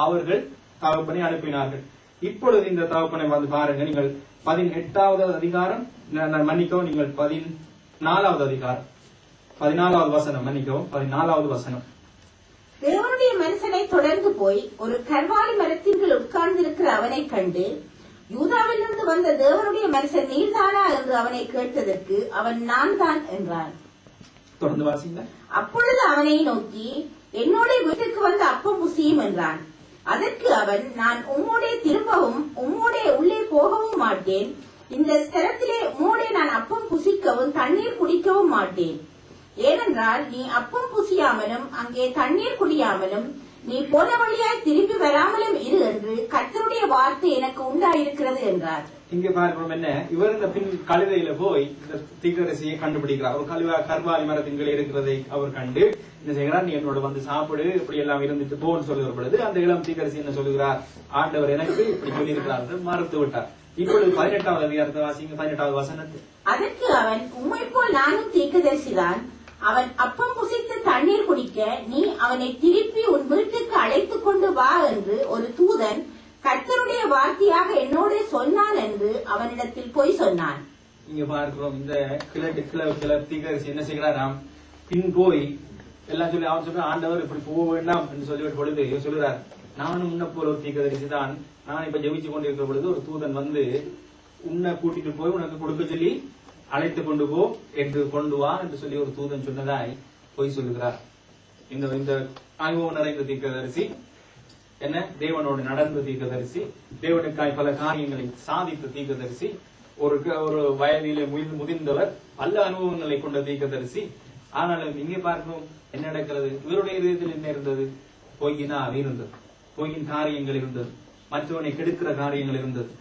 அவர்கள் தகப்பனை அனுப்பினார்கள். இப்பொழுது இந்த தகப்பனை வந்து பாருங்க, நீங்கள் 18வது அதிகாரம், மன்னிக்கவும், நீங்கள் 14வது அதிகாரம் 14வது வசனம், மன்னிக்கவும் 14வது வசனம். தேவனுடைய மனுஷனை தொடர்ந்து போய் ஒரு கர்வாலி மரத்தின் கீழ் உட்கார்ந்திருக்கிற அவனை கண்டு, யூதாவிலிருந்து வந்த தேவனுடைய மனுஷன் நீர்தானா என்று அவனை கேட்டதற்கு அவன் நான் தான் என்றான். தொடர்ந்து வாசிங்க. அப்பொழுது அவனை நோக்கி, என்னோட வீட்டுக்கு வந்து அப்பம் புசியும் என்றான். அதற்கு அவன், நான் உம்மோடே திரும்பவும் உம்மோடே உள்ளே போகவும் மாட்டேன், இந்த ஸ்தலத்திலே உம்மோடே நான் அப்பம் புசிக்கவும் தண்ணீர் குடிக்கவும் மாட்டேன். ஏனென்றால் நீ அப்பம் புசியாமலும் அங்கே தண்ணீர் குடியாமலும் நீ போன வழியாய் திரும்பி வராமலும் இரு என்று கர்த்தருடைய வார்த்தை எனக்கு உண்டாயிருக்கிறது என்றார். இங்க பார்க்கிறோம் என்ன, இவர் இந்த பின் கழுதையில போய் இந்த தீர்க்கதரிசியை கண்டுபிடிக்கிறார். ஒரு கர்வாலி மரத்தின் கீழே இருக்கிறதை அவர் கண்டு என்ன செய்கிறார், நீ என்னோட வந்து சாப்பிடு, இப்படி எல்லாம் இருந்துட்டு போன்னு சொல்லுகிற பொழுது அந்த இளம் தீர்க்கதரிசி என்ன சொல்லுகிறார், ஆண்டவர் எனக்கு இப்படி சொல்லி இருக்கிறார் மறுத்து விட்டார். இப்பொழுது 18வது அதிகாரத்தை வாசிங்க, 18வது வசனத்தை. அதற்கு அவன், உம்மை போல் நானும் தீர்க்கதரிசிதான். அவன் அப்பம் புசித்து தண்ணீர் குடிக்க நீ அவனை திருப்பி உன் வீட்டுக்கு அழைத்துக் கொண்டு வா என்று ஒரு தூதன் கர்த்தருடைய வார்த்தையாக என்னோட சொன்னான் என்று அவனிடத்தில் போய் சொன்னான். இங்க பார்க்கிறோம், இந்த கிளர் தீர்க்கதரிசி என்ன செய்கிறாராம், பின் போய் எல்லாம் சொல்லி அவன் சொல்ற, ஆண்டவர் இப்படி போக வேண்டாம் என்று சொல்லிவிட்ட பொழுது சொல்லுறார், நானும் உன்ன போல ஒரு தீர்க்கதரிசி தான். நான் இப்ப ஜெபிச்சு கொண்டிருக்கிற பொழுது ஒரு தூதன் வந்து உன்னை கூட்டிட்டு போய் உனக்கு கொடுக்க சொல்லி அழைத்து கொண்டு போ என்று கொண்டு வா என்று சொல்லி ஒரு தூதன் சொன்னதாய் பொய் சொல்லுகிறார். இந்த அனுபவம் நிறைந்த தீர்க்கதரிசி என்ன, தேவனோடு நடந்த தீர்க்கதரிசி, தேவனுக்காய் பல காரியங்களை சாதித்த தீர்க்கதரிசி, ஒரு வயதிலே முதிர்ந்தவர், பல அனுபவங்களை கொண்ட தீர்க்கதரிசி. ஆனாலும் இங்கே பார்க்கணும் என்ன நடக்கிறது. இவருடைய இதயத்தில் என்ன இருந்தது? பொய்யினா இருந்தது, பொய்யின் காரியங்கள் இருந்தது, மற்றவனை கெடுக்கிற காரியங்கள் இருந்தது.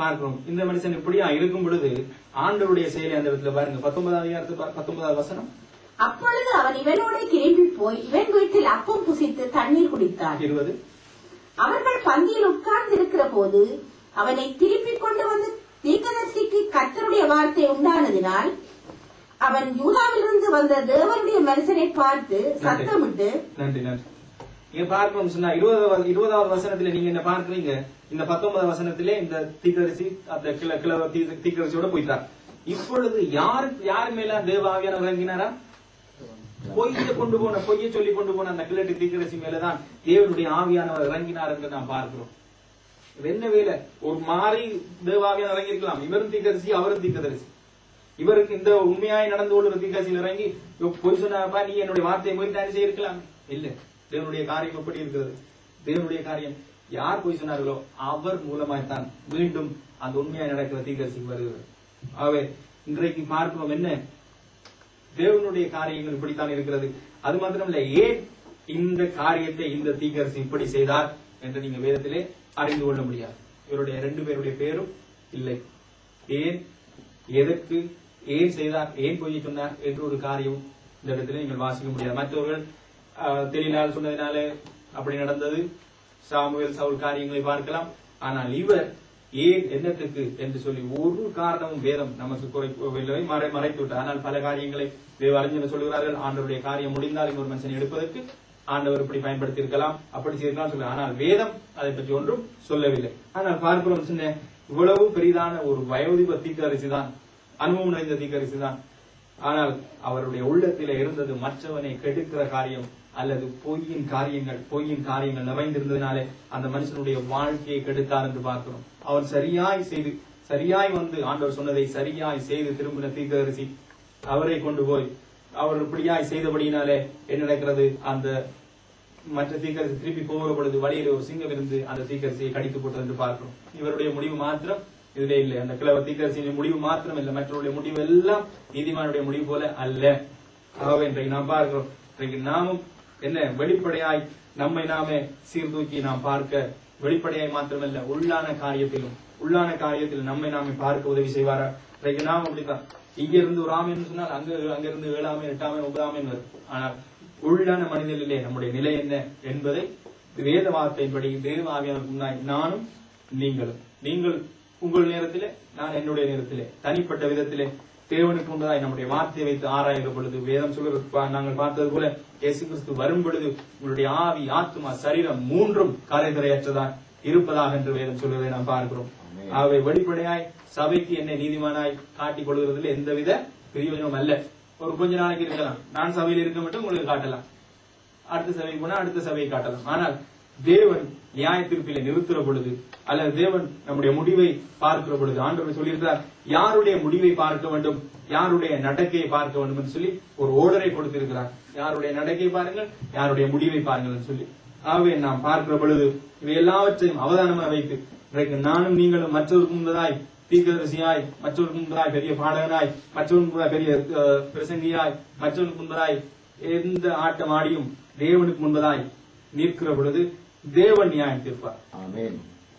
பார்க்கிறோம் இந்த மனுஷன் இப்படியா இருக்கும் பொழுது ஆண்டவருடைய செயலை அந்த இடத்துல பாருங்க. 19வது வசனம். அப்பொழுது அவன் இவனோடு திரும்பி போய் இவன் வீட்டில் அப்பம் புசித்து தண்ணீர் குடித்தான். 20. அவர்கள் பந்தியில் உட்கார்ந்து இருக்கிற போது அவனை திருப்பிக் கொண்டு வந்து தீர்க்கதரிசிக்கு கர்த்தருடைய வார்த்தை உண்டானதினால் அவன் யூதாவிலிருந்து வந்த தேவனுடைய மனுஷனை பார்த்து சத்தமிட்டு. நன்றி நன்றி. இங்க பார்க்கணும் சொன்னா 20வது வசனத்துல நீங்க என்ன பார்க்கிறீங்க? இந்த 19வது வசனத்திலே இந்த தீர்க்கதரிசி அந்த தீர்க்கதரிசியோட போயிட்டார். இப்பொழுது யார் மேல தேவ ஆவியானவர் இறங்கினாரா? பொய்யை சொல்லி கொண்டு போன அந்த கிழட்டு தீர்க்கதரிசி மேலதான் தேவனுடைய ஆவியானவர் இறங்கினார் என்று நாம் பார்க்கிறோம். என்ன வேலை? ஒரு மாறி தேவாவியானவர் இறங்கி இருக்கலாம். இவரும் தீர்க்கதரிசி, அவரும் தீர்க்கதரிசி. இவருக்கு இந்த உண்மையாய் நடந்து கொள்ளுற தீர்க்கதரிசியில் இறங்கி பொய் சொன்னாப்பா நீ என்னுடைய வார்த்தையை முயற்சி செய்திருக்கலாம். இல்ல, தேவனுடைய காரியம் எப்படி இருக்கிறது? தேவனுடைய காரியம் யார் பொய் சொன்னார்களோ அவர் மூலமாய்த்தான் மீண்டும் அந்த உண்மையாய் நடக்கிற தீர்க்கதரிசிக்கு வருகிறது. ஆகவே இன்றைக்கு பார்க்கிறோம் என்ன, தேவனுடைய காரியங்கள் இப்படித்தான் இருக்கிறது. அது மாத்திரமல்ல, ஏன் இந்த காரியத்தை இந்த தீர்க்கதரிசி இப்படி செய்தார் என்று நீங்க வேதத்திலே அறிந்து கொள்ள முடியாது. இவருடைய 2 பேருடைய பேரும் இல்லை. ஏன், எதற்கு, ஏன் செய்தார், ஏன் பொய் சொன்னார் என்று ஒரு காரியம் இந்த இடத்துல நீங்கள் வாசிக்க முடியாது. மற்றவர்கள் தெளினால் சொன்னதினால அப்படி நடந்தது, சாமுவேல் சவுல் காரியங்களை பார்க்கலாம். ஆனால் இவர் ஏன், என்னத்துக்கு என்று சொல்லி ஒரு காரணமும் வேதம் நமக்கு குறைக்கவில்லை, மறைத்து விட்டார். ஆனால் பல காரியங்களை தேவ அறிஞர்கள் சொல்கிறார்கள். ஆண்டவருடைய காரியம் முடிந்தால் இன்னொரு மனுஷனை எடுப்பதற்கு ஆண்டவர் இப்படி பயன்படுத்தி இருக்கலாம், அப்படி செய்திருக்கலாம் சொல்ல. ஆனால் வேதம் அதை பற்றி ஒன்றும் சொல்லவில்லை. ஆனால் பார்க்கிறோம் சொன்ன இவ்வளவு பெரிதான ஒரு வயோதிப தீர்க்கதரிசி தான், அனுபவம் நிறைந்த தீர்க்கதரிசி தான். ஆனால் அவருடைய உள்ளத்திலே இருந்தது மற்றவனை கெடுக்கிற காரியம் அல்லது பொய்யின் காரியங்கள் நிறைந்திருந்ததினாலே அந்த மனுஷனுடைய வாழ்க்கையை கெடுத்தார் என்று பார்க்கிறோம். அவர் சரியாய் வந்து ஆண்டவர் சொன்னதை சரியாய் செய்து திரும்பின தீர்க்கதரிசி அவரை கொண்டு போய் அவர் இப்படியாய் செய்தபடியினாலே என்ன நடக்கிறது? அந்த மற்ற தீர்க்கதரிசி திருப்பி போகிற பொழுது வழியில் ஒரு சிங்கம் இருந்து அந்த தீர்க்கதரிசியை கடித்து போட்டது என்று பார்க்கிறோம். இவருடைய முடிவு மாத்திரம் இதுல இல்லை, அந்த கிழவர் தீர்க்கதரிசியின் முடிவு மாத்திரம் இல்லை, மற்றவருடைய முடிவு எல்லாம் நீதிமானுடைய முடிவு போல அல்ல. ஆகவே இன்றைக்கு நாம் பார்க்கிறோம், இன்றைக்கு நாமும் என்ன வெளிப்படையாய் நம்மை நாமே சீர்தூக்கி நாம் பார்க்க, வெளிப்படையாய் மாத்திரமல்ல உள்ளான காரியத்தில் நம்மை நாமே பார்க்க உதவி செய்வாரா? இன்றைக்கு நாம் அப்படித்தான், இங்க இருந்து ஒரு ஆமேன்னு சொன்னால் அங்கிருந்து 7ஆமே 8ஆமே 9ஆமே வரும். ஆனால் உள்ளான மனிதனிலே நம்முடைய நிலை என்ன என்பதை வேத வார்த்தையின்படி தேவ ஆவியானவருக்கு முன்னாடி நானும் நீங்கள் உங்கள் நேரத்திலே, நான் என்னுடைய நேரத்திலே, தனிப்பட்ட விதத்திலே தேவனுக்கு முன்னதாய் நம்முடைய வார்த்தையை வைத்து ஆராய்கிற பொழுது வேதம் சொல்ல நாங்கள் பார்த்தது போல இயேசு கிறிஸ்து வரும் பொழுது உங்களுடைய ஆவி, ஆத்மா, சரீரம் 3ம் கரைதரையற்றதான் இருப்பதாக என்று வேதம் சொல்வதை நாம் பார்க்கிறோம். ஆகவே வெளிப்படையாய் சபைக்கு என்னை நீதிமானாய் காட்டிக் கொள்வதில் எந்தவித பிரயோஜனம் அல்ல. ஒரு கொஞ்ச நாளைக்கு இருக்கலாம், நான் சபையில் இருக்க மட்டும் உங்களுக்கு காட்டலாம், அடுத்த சபைக்கு போனா அடுத்த சபையை காட்டலாம். ஆனால் தேவன் நியாய தீர்ப்பிலே நிறுத்துற பொழுது அல்லது தேவன் நம்முடைய முடிவை பார்க்கிற பொழுது ஆண்டவர் சொல்லியிருக்கிறார், யாருடைய முடிவை பார்க்க வேண்டும், யாருடைய நடக்கையை பார்க்க வேண்டும் என்று சொல்லி ஒரு ஓர்டரை கொடுத்திருக்கிறார். யாருடைய நடக்கையை பாருங்கள், யாருடைய முடிவை பாருங்கள் சொல்லி. ஆகவே நாம் பார்க்கிற பொழுது இவை எல்லாவற்றையும் அவதானமாக வைத்து இன்றைக்கு நானும் நீங்களும் மற்றவருக்கு முன்பதாய் தீர்க்கதரிசியாய், மற்றவருக்கு முன்பதாய் பெரிய பாடகனாய், மற்றவருக்கு முன்பதாய் பெரிய பிரசங்கியாய், மற்றவருக்கு முன்பதாய் எந்த ஆட்டம் ஆடியும் தேவனுக்கு முன்பதாய் நிற்கிற பொழுது தேவன் நியாயம் தீர்ப்பார்.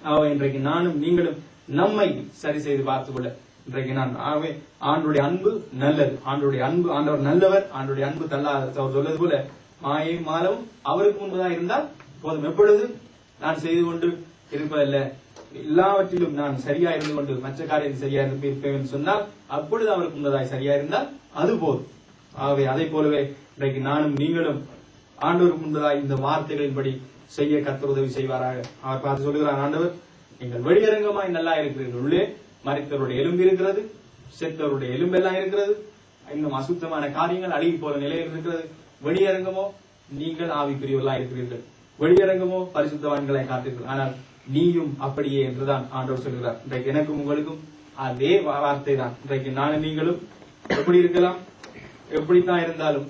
ஆகவே இன்றைக்கு நானும் நீங்களும் நம்மை சரி செய்து பார்த்துக் கொள்ள இன்றைக்கு நான் ஆகவே ஆண்டுடைய அன்பு நல்லது, ஆண்டவர் நல்லவர், ஆண்டுடைய அன்பு தள்ளாத. அவர் சொல்வது போல மாயையும் மாலவும் அவருக்கு முன்பதாக இருந்தால் போதும். எப்பொழுது நான் செய்து கொண்டு இருப்பதல்ல, எல்லாவற்றிலும் நான் சரியா இருந்து கொண்டு மற்ற காரியத்தில் சரியா இருப்பேன் என்று சொன்னால் அப்பொழுது அவருக்கு முன்பதாய் சரியா இருந்தால் அது போதும். ஆகவே அதை போலவே இன்றைக்கு நானும் நீங்களும் ஆண்டவருக்கு முன்பதாய் இந்த வார்த்தைகளின்படி செய்ய கர்த்தர் உதவி செய்வாராக. அவர் பார்த்து சொல்லுகிறார், ஆண்டவர் நீங்கள் வெளியரங்கமாய் நல்லா இருக்கிறீர்கள், உள்ளே மரித்தவருடைய எலும்பு இருக்கிறது, செத்தவருடைய எலும்பெல்லாம் இருக்கிறது, இன்னும் அசுத்தமான காரியங்கள் அழுகி போற நிலையில் இருக்கிறது. வெளியரங்கமோ நீங்கள் ஆவிக்குரியவர்களா இருக்கிறீர்கள். வெளியரங்கமோ பரிசுத்தவான்களை காத்தீர்கள், ஆனால் நீயும் அப்படியே என்றுதான் ஆண்டவர் சொல்கிறார். இன்றைக்கு எனக்கும் உங்களுக்கும் அதே வார்த்தை தான். இன்றைக்கு நானும் நீங்களும் எப்படி இருக்கலாம், எப்படித்தான் இருந்தாலும்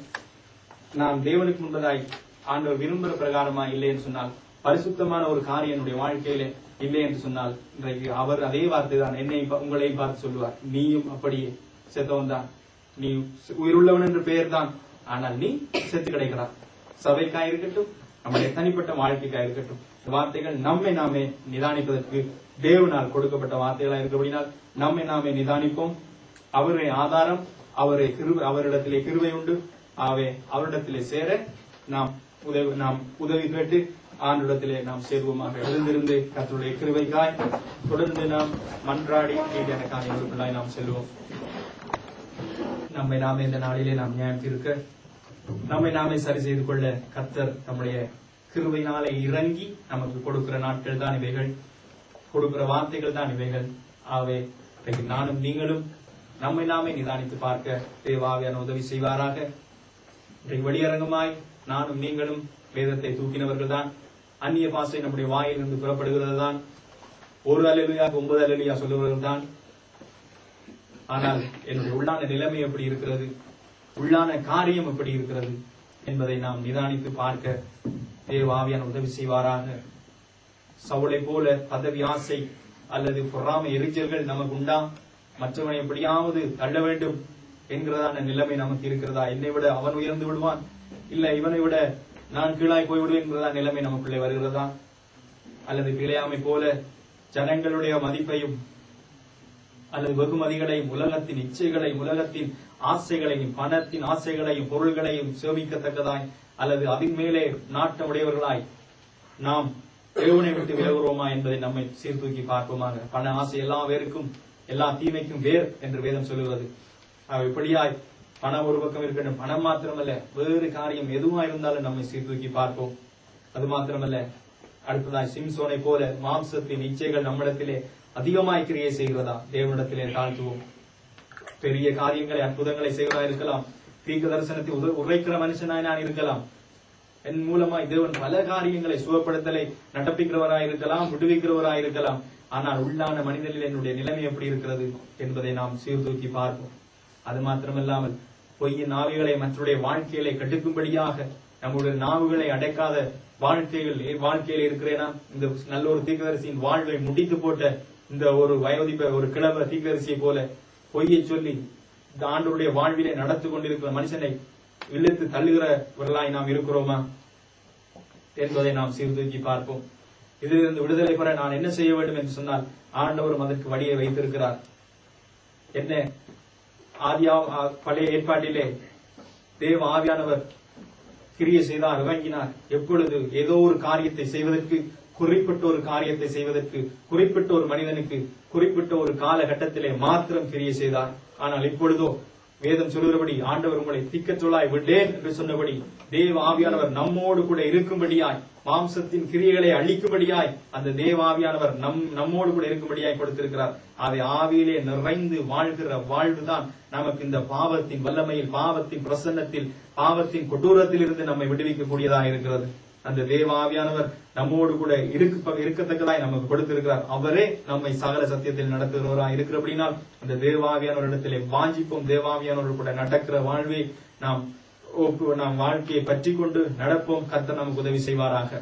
நாம் தேவனுக்கு முன்பதாய் ஆண்டவர் விரும்புகிற பிரகாரமா இல்லை என்று சொன்னால், பரிசுத்தமான ஒரு காரியம் என்னுடைய வாழ்க்கையில இல்லை என்று சொன்னால், இன்றைக்கு அவர் அதே வார்த்தை தான் என்னை உங்களையும் பார்த்து சொல்லுவார். நீயும் அப்படியே செத்தவன் தான், நீ உயிருள்ளவன் என்று பெயர் தான், ஆனால் நீ செத்து கிடைக்கிறார். சபைக்காய் இருக்கட்டும், நம்முடைய தனிப்பட்ட வாழ்க்கைக்காய் இருக்கட்டும், வார்த்தைகள் நம்மை நாமே நிதானிப்பதற்கு தேவனால் கொடுக்கப்பட்ட வார்த்தைகளா இருக்கிறபடினால் நம்மை நாமே நிதானிப்போம். அவரே ஆதாரம், அவரிடத்திலே கிருபை உண்டு. ஆகவே அவரிடத்திலே சேர நாம் உதவி கேட்டு ஆண்டிடத்திலே நாம் சேர்வோமாக. எழுந்திருந்து கர்த்தருடைய கிருபைக்காய் தொடர்ந்து நாம் மன்றாடி நீதியான காரியங்களுக்குள்ளாய் நாம் செல்வோம். நம்மை நாமே இந்த நாளிலே நாம் நியாயத்திருக்க, நம்மை நாமே சரி செய்து கொள்ள கர்த்தர் நம்முடைய கிருபையினாலே இறங்கி நமக்கு கொடுக்கிற நாட்கள் தான் இவைகள், கொடுக்கிற வார்த்தைகள் தான் இவைகள். ஆகவே நானும் நீங்களும் நம்மை நாமே நிதானித்து பார்க்க தேவாவியான உதவி செய்வாராக. இன்றைக்கு வெளியரங்கமாய் நானும் நீங்களும் வேதத்தை தூக்கினவர்கள் தான். அந்நிய பாசை நம்முடைய வாயிலிருந்து புறப்படுகிறது தான். 1 அல்லேலூயா 9 அல்லேலூயா சொல்லுவர்கள் தான். ஆனால் என்னுடைய உள்ளான நிலைமை எப்படி இருக்கிறது, உள்ளான காரியம் எப்படி இருக்கிறது என்பதை நாம் நிதானித்து பார்க்க தேவாவியான உதவி செய்வாராக. சவுளை போல பதவி ஆசை அல்லது பொறாமை எரிச்சல்கள் நமக்கு உண்டா? மற்றவனை எப்படியாவது தள்ள வேண்டும் என்கிறதான நிலைமை நமக்கு இருக்கிறதா? என்னை விட அவன் உயர்ந்து விடுவான், இல்ல இவனை விட நான் கீழாய் போய்விடுவேன் என்கிறதா நிலைமை நமக்குள்ளே வருகிறதா? அல்லது பிழையாமை போல ஜனங்களுடைய மதிப்பையும் அல்லது வெகுமதிகளையும், உலகத்தின் இச்சைகளையும், உலகத்தின் ஆசைகளையும், பணத்தின் ஆசைகளையும், பொருள்களையும் சேமிக்கத்தக்கதாய் அல்லது அதன் மேலே நாட்டமுடையவர்களாய் நாம் தேவனை விட்டு விலகுறோமா என்பதை நம்மை சீர்தூக்கி பார்ப்போமாக. பண ஆசை எல்லா வேருக்கும், எல்லா தீமைக்கும் வேர் என்று வேதம் சொல்லுகிறது. இப்படியாய் பணம் ஒரு பக்கம் இருக்கட்டும், பணம் மாத்திரமல்ல, வேறு காரியம் எதுவா இருந்தாலும் நம்மை சீர்தூக்கி பார்ப்போம். அது மாத்திரமல்ல, அடுத்ததாய் சிம்சோனை போல மாம்சத்தின் இச்சைகள் நம்மிடத்திலே அதிகமாய் கிரியை செய்கிறதா? தேவனிடத்திலே தாழ்த்துவோம். பெரிய காரியங்களை, அற்புதங்களை செய்வதா இருக்கலாம், தீர்க்க தரிசனத்தை உரைக்கிற மனுஷனாய் நான் இருக்கலாம், என் மூலமாய் தேவன் பல காரியங்களை சுகப்படுத்தலை நடப்பிக்கிறவராய் இருக்கலாம், விடுவிக்கிறவராய் இருக்கலாம். ஆனால் உள்ளான மனிதனில் என்னுடைய நிலைமை எப்படி இருக்கிறது என்பதை நாம் சீர்தூக்கி பார்ப்போம். அது மாத்திரமல்லாமல் பொய்யின் நாவுகளை மற்றவருடைய வாழ்க்கைகளை கட்டுக்கும்படியாக நம்முடைய நாவுகளை அடைக்காத வாழ்க்கையில் இருக்கிறேனா? இந்த நல்ல ஒரு தீர்க்கதரிசியின் வாழ்வை முடித்து போட்ட இந்த ஒரு வயோதிப ஒரு கிழவ தீர்க்கதரிசியை போல பொய்யை சொல்லி இந்த ஆண்டவருடைய வாழ்விலே நடத்து கொண்டிருக்கிற மனுஷனை இழுத்து தள்ளுகிறவர்களாய் நாம் இருக்கிறோமா என்பதை நாம் சீர்தூக்கி பார்ப்போம். இதிலிருந்து விடுதலை பெற நான் என்ன செய்ய வேண்டும் என்று சொன்னால், ஆண்டவரும் அதற்கு வழியை வைத்திருக்கிறார். என்ன? பழைய ஏற்பாட்டிலே தேவ ஆவியானவர் கிரியை செய்தார், இறங்கினார். எப்பொழுது? ஏதோ ஒரு காரியத்தை செய்வதற்கு, குறிப்பிட்ட ஒரு காரியத்தை செய்வதற்கு, குறிப்பிட்ட ஒரு மனிதனுக்கு, குறிப்பிட்ட ஒரு காலகட்டத்திலே மாத்திரம் கிரியை செய்தார். ஆனால் இப்பொழுதோ வேதம் சொல்லுகிறபடி, ஆண்டவர் உங்களை திக்கச்சொல்லாய் விட்டேன் என்று சொன்னபடி தேவ ஆவியானவர் நம்மோடு கூட இருக்கும்படியாய், மாம்சத்தின் கிரியைகளை அழிக்கும்படியாய் அந்த தேவ ஆவியானவர் நம்மோடு கூட இருக்கும்படியாய் கொடுத்திருக்கிறார். அதை ஆவியிலே நிறைந்து வாழ்கிற வாழ்வுதான் நமக்கு இந்த பாவத்தின் வல்லமையில், பாவத்தின் பிரசன்னத்தில், பாவத்தின் கொடூரத்தில் இருந்து நம்மை விடுவிக்கக்கூடியதாக இருக்கிறது. அந்த தேவ ஆவியானவர் நம்மோடு கூட இருக்கத்தக்கதாய் நமக்கு கொடுத்திருக்கிறார். அவரே நம்மை சகல சத்தியத்தில் நடத்துகிறவராய் இருக்கிறபடினால் அந்த தேவாவியானவரிடத்திலே வாஞ்சிப்போம். தேவாவியானவர் கூட நடக்கிற வாழ்வை நாம் வாழ்க்கையை பற்றி கொண்டு நடப்போம். கர்த்தர் நமக்கு உதவி செய்வாராக.